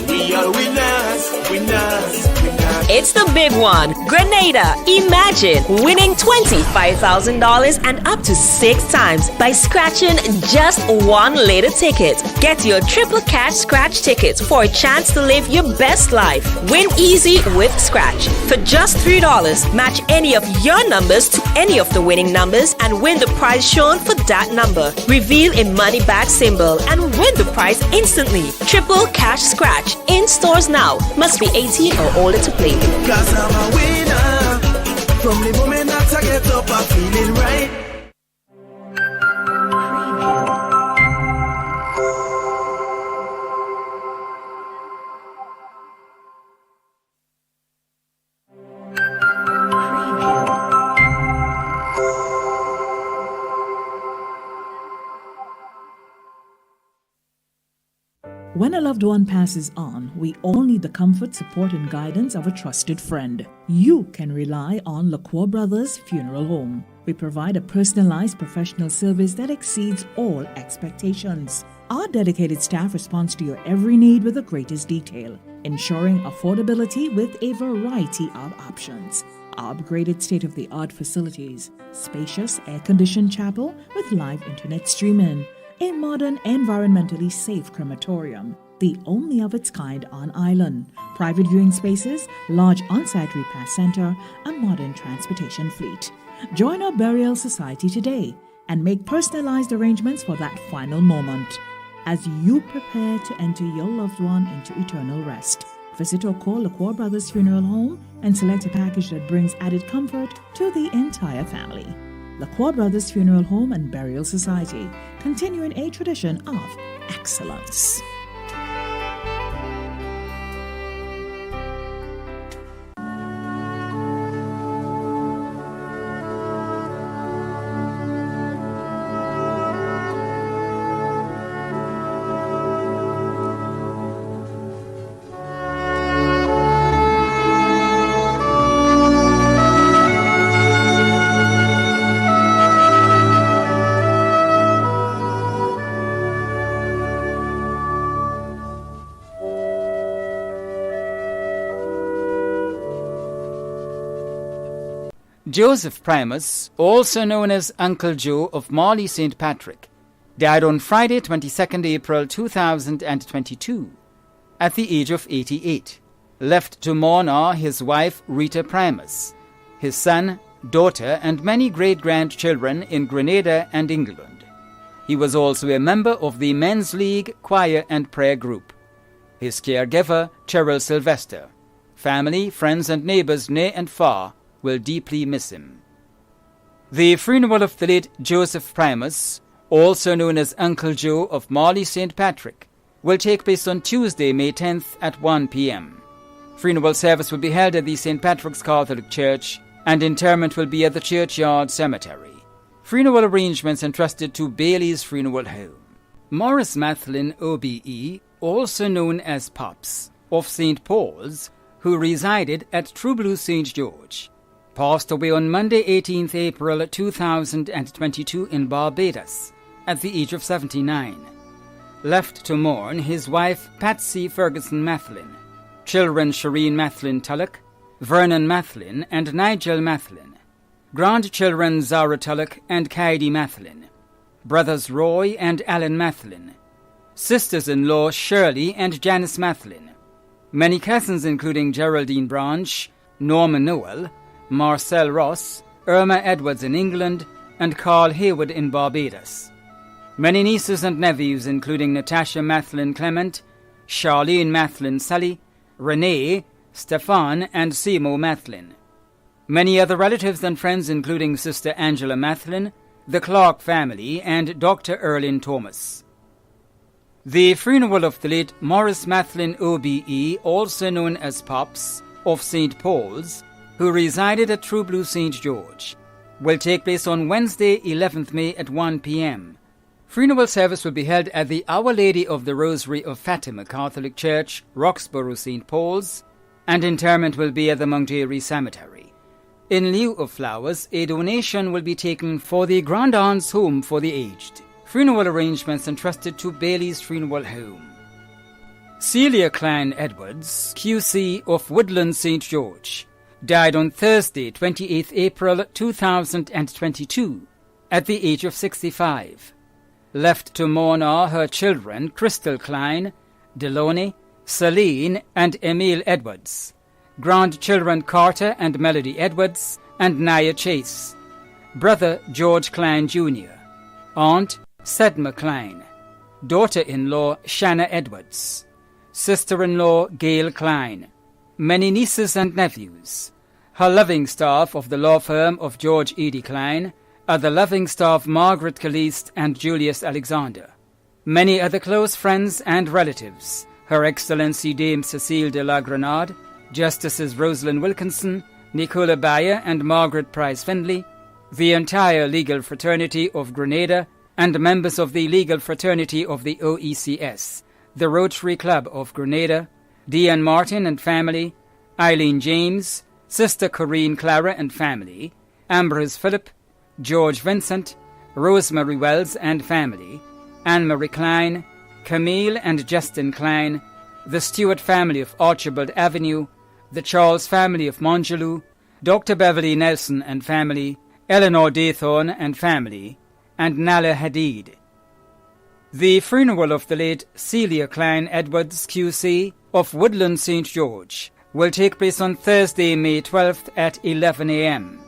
S12: We are winners. Winners.
S6: It's the big one. Grenada. Imagine winning $25,000 and up to 6 times by scratching just one lotto ticket. Get your triple cash scratch tickets for a chance to live your best life. Win easy with Scratch. For just $3, match any of your numbers to any of the winning numbers and win the prize shown for that number. Reveal a money bag symbol and win the prize instantly. Triple cash scratch. In stores now. Must be 18 or older to play.
S12: 'Cause I'm a winner. From the moment that I get up, I'm feeling right.
S7: When a loved one passes on, we all need the comfort, support, and guidance of a trusted friend. You can rely on LaCour Brothers Funeral Home. We provide a personalized professional service that exceeds all expectations. Our dedicated staff responds to your every need with the greatest detail, ensuring affordability with a variety of options. Our upgraded state-of-the-art facilities, spacious air-conditioned chapel with live internet streaming, a modern, environmentally safe crematorium, the only of its kind on island, private viewing spaces, large on-site repast center, a modern transportation fleet. Join our burial society today and make personalized arrangements for that final moment as you prepare to enter your loved one into eternal rest. Visit or call LaCour Brothers Funeral Home and select a package that brings added comfort to the entire family. LaCour Brothers Funeral Home and Burial Society, continuing a tradition of excellence.
S1: Joseph Primus, also known as Uncle Joe of Morley St. Patrick, died on Friday, 22nd April 2022, at the age of 88. Left to mourn are his wife Rita Primus, his son, daughter, and many great-grandchildren in Grenada and England. He was also a member of the Men's League Choir and Prayer Group. His caregiver, Cheryl Sylvester. Family, friends, and neighbors near and far will deeply miss him. The funeral of the late Joseph Primus, also known as Uncle Joe of Morley St. Patrick, will take place on Tuesday, May 10th at 1 p.m. Funeral service will be held at the St. Patrick's Catholic Church, and interment will be at the Churchyard Cemetery. Funeral arrangements entrusted to Bailey's Funeral Home. Morris Mathlin OBE, also known as Pops, of St. Paul's, who resided at True Blue St. George, passed away on Monday, 18th April 2022 in Barbados, at the age of 79. Left to mourn his wife Patsy Ferguson Mathlin, children Shireen Mathlin Tulloch, Vernon Mathlin, and Nigel Mathlin, grandchildren Zara Tulloch and Kaidi Mathlin, brothers Roy and Alan Mathlin, sisters-in-law Shirley and Janice Mathlin, many cousins including Geraldine Branch, Norman Noel, Marcel Ross, Irma Edwards in England, and Carl Hayward in Barbados. Many nieces and nephews including Natasha Mathlin Clement, Charlene Mathlin Sully, Renee, Stefan, and Simo Mathlin. Many other relatives and friends including Sister Angela Mathlin, the Clark family, and Dr. Erlin Thomas. The funeral of the late Morris Mathlin OBE, also known as Pops, of St. Paul's, who resided at True Blue St. George, will take place on Wednesday, 11th May at 1 p.m. Funeral service will be held at the Our Lady of the Rosary of Fatima Catholic Church, Roxborough, St. Paul's, and interment will be at the Mount Airy Cemetery. In lieu of flowers, a donation will be taken for the Grand Aunt's Home for the Aged. Funeral arrangements entrusted to Bailey's Funeral Home. Celia Klein Edwards, QC of Woodland St. George, died on Thursday, 28th April 2022, at the age of 65. Left to mourn are her children Crystal Klein, Deloney, Celine, and Emile Edwards, grandchildren Carter and Melody Edwards, and Nia Chase, brother George Klein Jr., aunt Sedma Klein, daughter-in-law Shanna Edwards, sister-in-law Gail Klein, many nieces and nephews, her loving staff of the law firm of George Edie Klein, other loving staff Margaret Caliste and Julius Alexander, many other close friends and relatives, Her Excellency Dame Cecile de la Grenade, Justices Rosalind Wilkinson, Nicola Bayer and Margaret Price Findlay, the entire legal fraternity of Grenada, and members of the legal fraternity of the OECS, the Rotary Club of Grenada, Diane Martin and family, Eileen James, Sister Corinne Clara and family, Ambrose Phillip, George Vincent, Rosemary Wells and family, Anne-Marie Klein, Camille and Justin Klein, the Stewart family of Archibald Avenue, the Charles family of Mongeloo, Dr. Beverly Nelson and family, Eleanor Daythorne and family, and Nala Hadid. The funeral of the late Celia Klein Edwards, QC, of Woodland St. George, will take place on Thursday, May 12th at 11 a.m.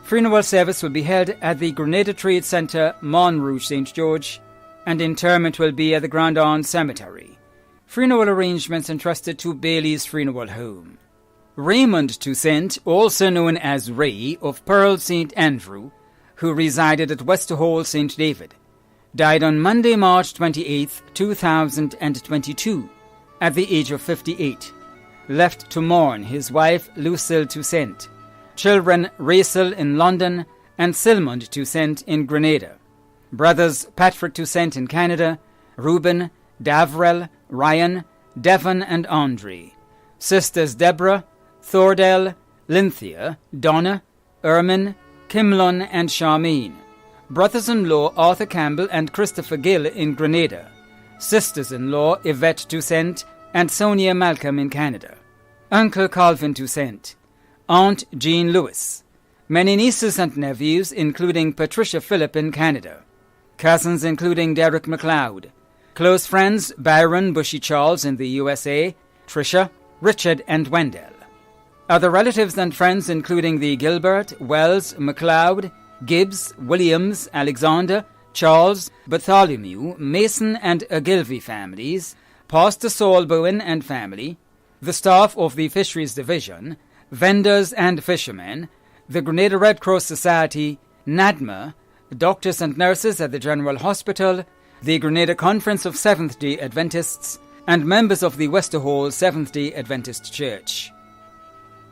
S1: Funeral service will be held at the Grenada Trade Centre, Montrouge, St. George, and interment will be at the Grand Aunt Cemetery. Funeral arrangements entrusted to Bailey's Funeral Home. Raymond Toussaint, also known as Ray, of Pearl St. Andrew, who resided at Westerhall, St. David, died on Monday, March 28, 2022, at the age of 58. Left to mourn his wife Lucille Toussaint, children Rachel in London and Silmond Toussaint in Grenada, brothers Patrick Toussaint in Canada, Reuben, Davrel, Ryan, Devon and Andre, sisters Deborah, Thordell, Lynthia, Donna, Ermin, Kimlon and Charmaine, brothers-in-law Arthur Campbell and Christopher Gill in Grenada, sisters-in-law Yvette Toussaint and Sonia Malcolm in Canada, Uncle Calvin Toussaint, Aunt Jean Lewis, Many nieces and nephews, including Patricia Phillip in Canada. Cousins including Derek McLeod. Close friends Byron Bushy Charles in the USA, Tricia, Richard and Wendell. Other relatives and friends including the Gilbert, Wells, McLeod, Gibbs, Williams, Alexander, Charles, Bartholomew, Mason and Ogilvy families, Pastor Saul Bowen and family, the staff of the Fisheries Division, vendors and fishermen, the Grenada Red Cross Society, NADMA, doctors and nurses at the General Hospital, the Grenada Conference of Seventh-day Adventists, and members of the Westerhall Seventh-day Adventist Church.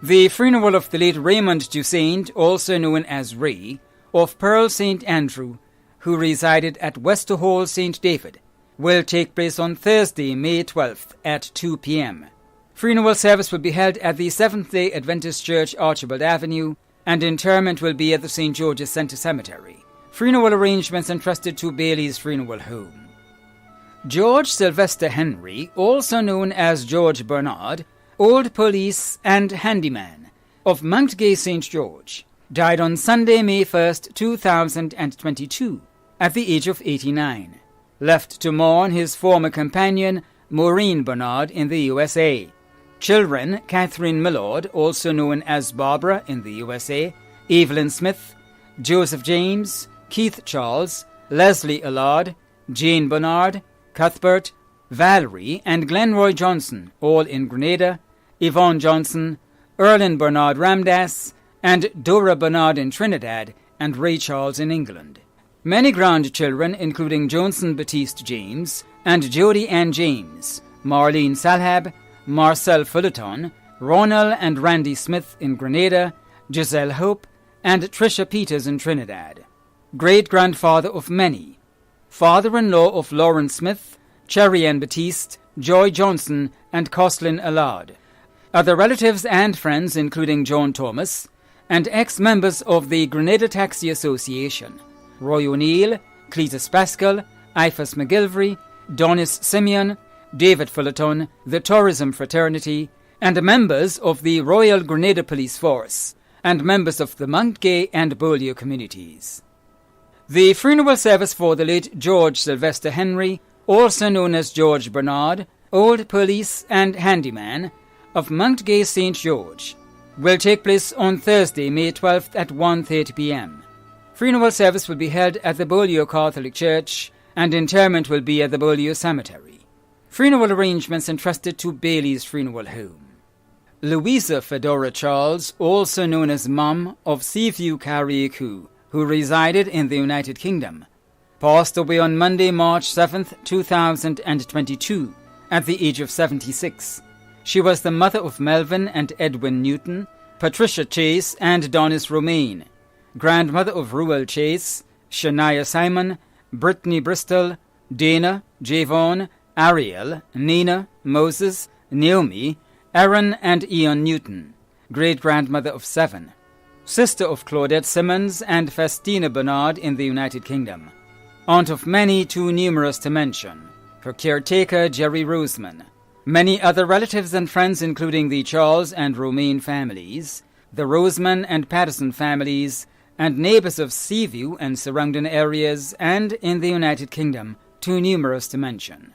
S1: The funeral of the late Raymond Toussaint, also known as Ray, of Pearl St. Andrew, who resided at Westerhall St. David, will take place on Thursday, May 12th at 2 p.m. Funeral service will be held at the Seventh-day Adventist Church, Archibald Avenue, and interment will be at the St. George's Centre Cemetery. Funeral arrangements entrusted to Bailey's Funeral Home. George Sylvester Henry, also known as George Bernard, Old Police and Handyman, of Mount Gay St. George, died on Sunday, May 1st, 2022, at the age of 89. Left to mourn his former companion, Maureen Bernard, in the USA. Children, Catherine Millard, also known as Barbara in the USA, Evelyn Smith, Joseph James, Keith Charles, Leslie Allard, Jane Bernard, Cuthbert, Valerie, and Glenroy Johnson, all in Grenada, Yvonne Johnson, Erlyn Bernard Ramdas, and Dora Bernard in Trinidad, and Ray Charles in England. Many grandchildren, including Johnson Baptiste James, and Jody Ann James, Marlene Salhab, Marcel Fullerton, Ronald and Randy Smith in Grenada, Giselle Hope, and Tricia Peters in Trinidad. Great-grandfather of many. Father-in-law of Lawrence Smith, Cherry Ann Baptiste, Joy Johnson, and Coslin Allard. Other relatives and friends including John Thomas, and ex-members of the Grenada Taxi Association, Roy O'Neill, Cletus Pascal, Ifas McGilvery, Donis Simeon, David Fullerton, the Tourism Fraternity, and members of the Royal Grenada Police Force, and members of the Mount Gay and Beaulieu communities. The funeral service for the late George Sylvester Henry, also known as George Bernard, Old Police and Handyman, of Mount Gay St. George, will take place on Thursday, May 12th at 1:30 p.m. Funeral service will be held at the Beaulieu Catholic Church, and interment will be at the Beaulieu Cemetery. Funeral arrangements entrusted to Bailey's Funeral Home. Louisa Fedora Charles, also known as Mum, of Seaview Carriacou, who resided in the United Kingdom, passed away on Monday, March 7th, 2022, at the age of 76. She was the mother of Melvin and Edwin Newton, Patricia Chase and Donis Romaine, grandmother of Ruel Chase, Shania Simon, Brittany Bristol, Dana, Javon, Ariel, Nina, Moses, Naomi, Aaron and Ian Newton, great-grandmother of 7, sister of Claudette Simmons and Festina Bernard in the United Kingdom, aunt of many too numerous to mention, her caretaker Jerry Roseman, many other relatives and friends including the Charles and Romaine families, the Roseman and Patterson families, and neighbors of Seaview and surrounding areas and in the United Kingdom, too numerous to mention.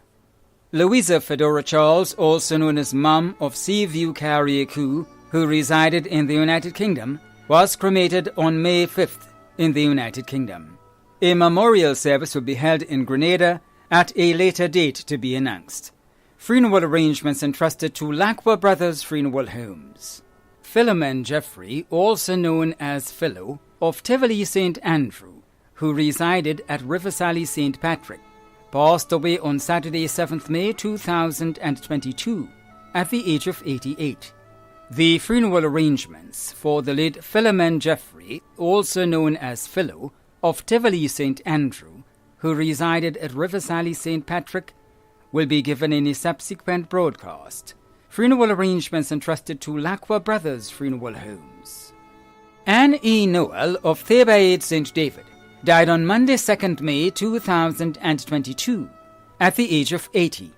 S1: Louisa Fedora Charles, also known as Mum of Seaview Carriacou, who resided in the United Kingdom, was cremated on May 5th in the United Kingdom. A memorial service will be held in Grenada at a later date to be announced. Funeral arrangements entrusted to Lacqua Brothers Funeral Homes. Philomen Jeffrey, also known as Philo, of Tivoli St. Andrew, who resided at Riversally St. Patrick, passed away on Saturday, 7th May 2022, at the age of 88. The funeral arrangements for the late Philomen Jeffrey, also known as Philo, of Tivoli St. Andrew, who resided at Riversally St. Patrick, will be given in a subsequent broadcast. Funeral arrangements entrusted to Lacqua Brothers Funeral Homes. Anne E. Noel of Thebaid St. David died on Monday, 2nd May 2022, at the age of 80.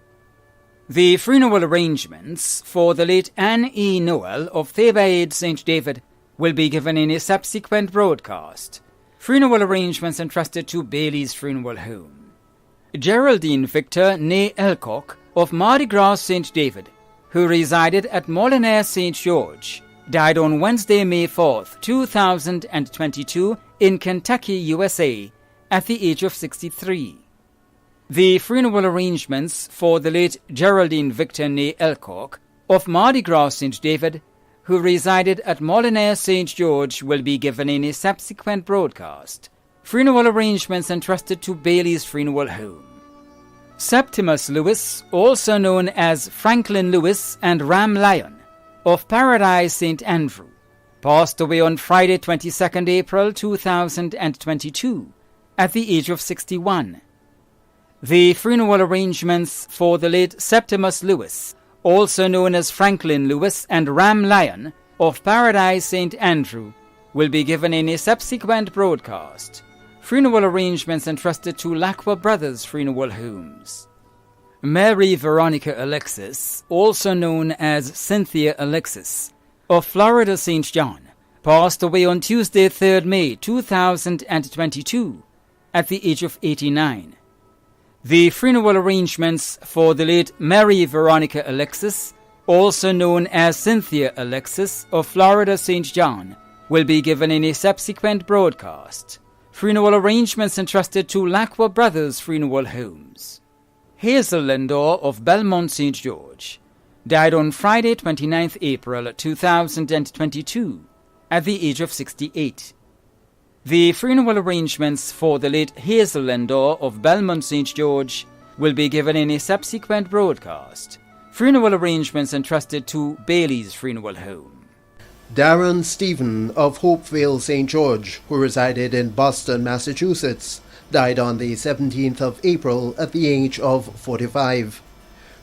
S1: The funeral arrangements for the late Anne E. Noel of Thebaid St. David will be given in a subsequent broadcast. Funeral arrangements entrusted to Bailey's Funeral Home. Geraldine Victor née Elcock of Mardi Gras St. David, who resided at Molinaire St. George, died on Wednesday, May 4th, 2022 in Kentucky, USA, at the age of 63. The funeral arrangements for the late Geraldine Victor née Elcock of Mardi Gras St. David, who resided at Molinaire St. George, will be given in a subsequent broadcast. Funeral arrangements entrusted to Bailey's Funeral Home. Septimus Lewis, also known as Franklin Lewis and Ram Lyon, of Paradise St. Andrew, passed away on Friday, 22nd April 2022, at the age of 61. The funeral arrangements for the late Septimus Lewis, also known as Franklin Lewis and Ram Lyon, of Paradise St. Andrew, will be given in a subsequent broadcast. Funeral arrangements entrusted to Lacqua Brothers Funeral Homes. Mary Veronica Alexis, also known as Cynthia Alexis, of Florida St. John, passed away on Tuesday, 3rd May 2022, at the age of 89. The funeral arrangements for the late Mary Veronica Alexis, also known as Cynthia Alexis, of Florida St. John, will be given in a subsequent broadcast. Funeral arrangements entrusted to Lacqua Brothers Funeral Homes. Hazel Lindor of Belmont St. George died on Friday, 29th April 2022, at the age of 68. The funeral arrangements for the late Hazel Lindor of Belmont St. George will be given in a subsequent broadcast. Funeral arrangements entrusted to Bailey's Funeral Home.
S11: Darren Stephen of Hopevale St. George, who resided in Boston, Massachusetts, died on the 17th of April at the age of 45.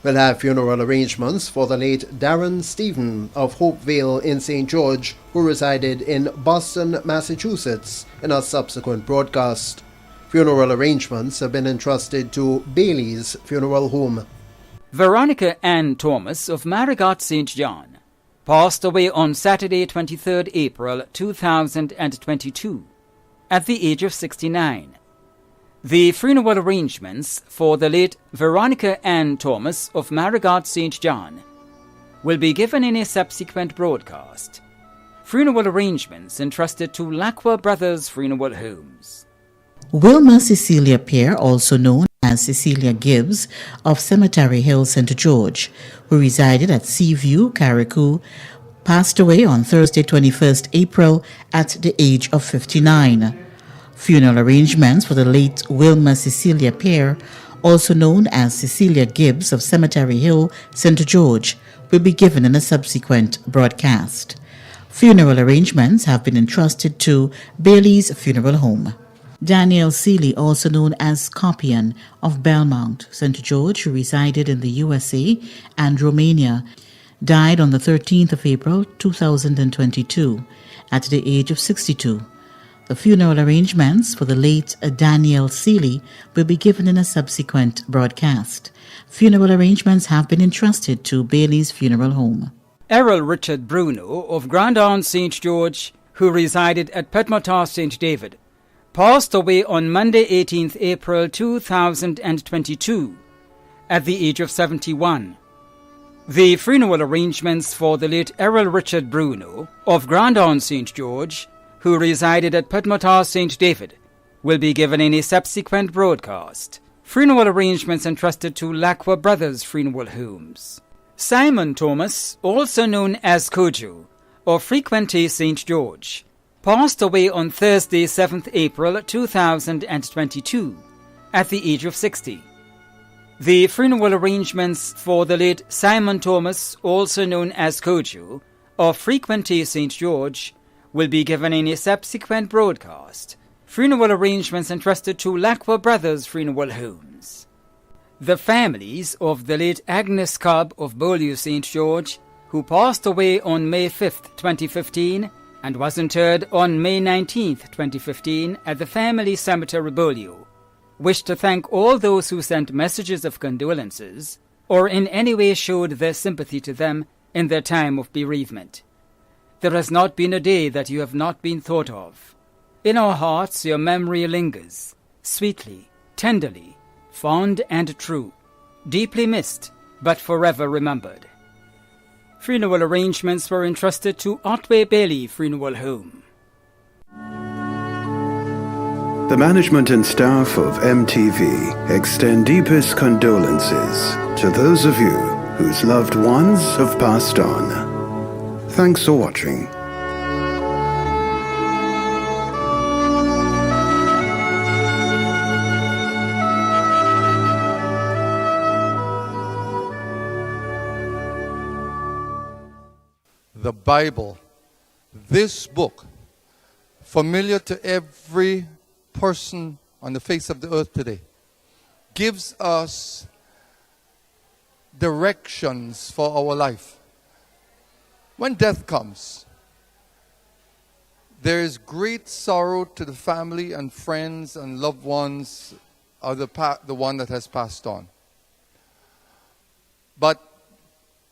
S11: We'll have funeral arrangements for the late Darren Stephen of Hopevale in St. George, who resided in Boston, Massachusetts, in a subsequent broadcast. Funeral arrangements have been entrusted to Bailey's Funeral Home.
S1: Veronica Ann Thomas of Marigot St. John passed away on Saturday, 23rd April 2022, at the age of 69. The funeral arrangements for the late Veronica Ann Thomas of Marigot St. John will be given in a subsequent broadcast. Funeral arrangements entrusted to Lacqua Brothers Funeral Homes.
S17: Wilma Cecilia Pear, also known as Cecilia Gibbs of Cemetery Hill, St. George, who resided at Seaview, Carriacou, passed away on Thursday, 21st April at the age of 59. Funeral arrangements for the late Wilma Cecilia Pear, also known as Cecilia Gibbs of Cemetery Hill, St. George, will be given in a subsequent broadcast. Funeral arrangements have been entrusted to Bailey's Funeral Home. Daniel Seeley, also known as Scorpion of Belmont, St. George, who resided in the USA and Romania, died on the 13th of April 2022 at the age of 62. The funeral arrangements for the late Daniel Seeley will be given in a subsequent broadcast. Funeral arrangements have been entrusted to Bailey's Funeral Home.
S1: Errol Richard Bruno of Grandon St. George, who resided at Petmotar St. David, passed away on Monday, 18th April 2022, at the age of 71. The funeral arrangements for the late Errol Richard Bruno of Grandon St. George, who resided at Petmotar St. David, will be given in a subsequent broadcast. Funeral arrangements entrusted to Lacqua Brothers Funeral Homes. Simon Thomas, also known as Kojo, of Frequente St. George, passed away on Thursday, 7th April 2022, at the age of 60. The funeral arrangements for the late Simon Thomas, also known as Kojo, of Frequente St. George, will be given in a subsequent broadcast. Funeral arrangements entrusted to Lacqua Brothers Funeral Homes. The families of the late Agnes Cobb of Beaulieu St. George, who passed away on May 5th, 2015, and was interred on May 19th, 2015, at the family cemetery Beaulieu, wish to thank all those who sent messages of condolences or in any way showed their sympathy to them in their time of bereavement. There has not been a day that you have not been thought of. In our hearts your memory lingers, sweetly, tenderly, fond and true, deeply missed, but forever remembered. Funeral arrangements were entrusted to Otway Bailey Funeral Home.
S13: The management and staff of MTV extend deepest condolences to those of you whose loved ones have passed on. Thanks for watching.
S3: The Bible, this book, familiar to every person on the face of the earth today, gives us directions for our life. When death comes, there is great sorrow to the family and friends and loved ones of the one that has passed on. But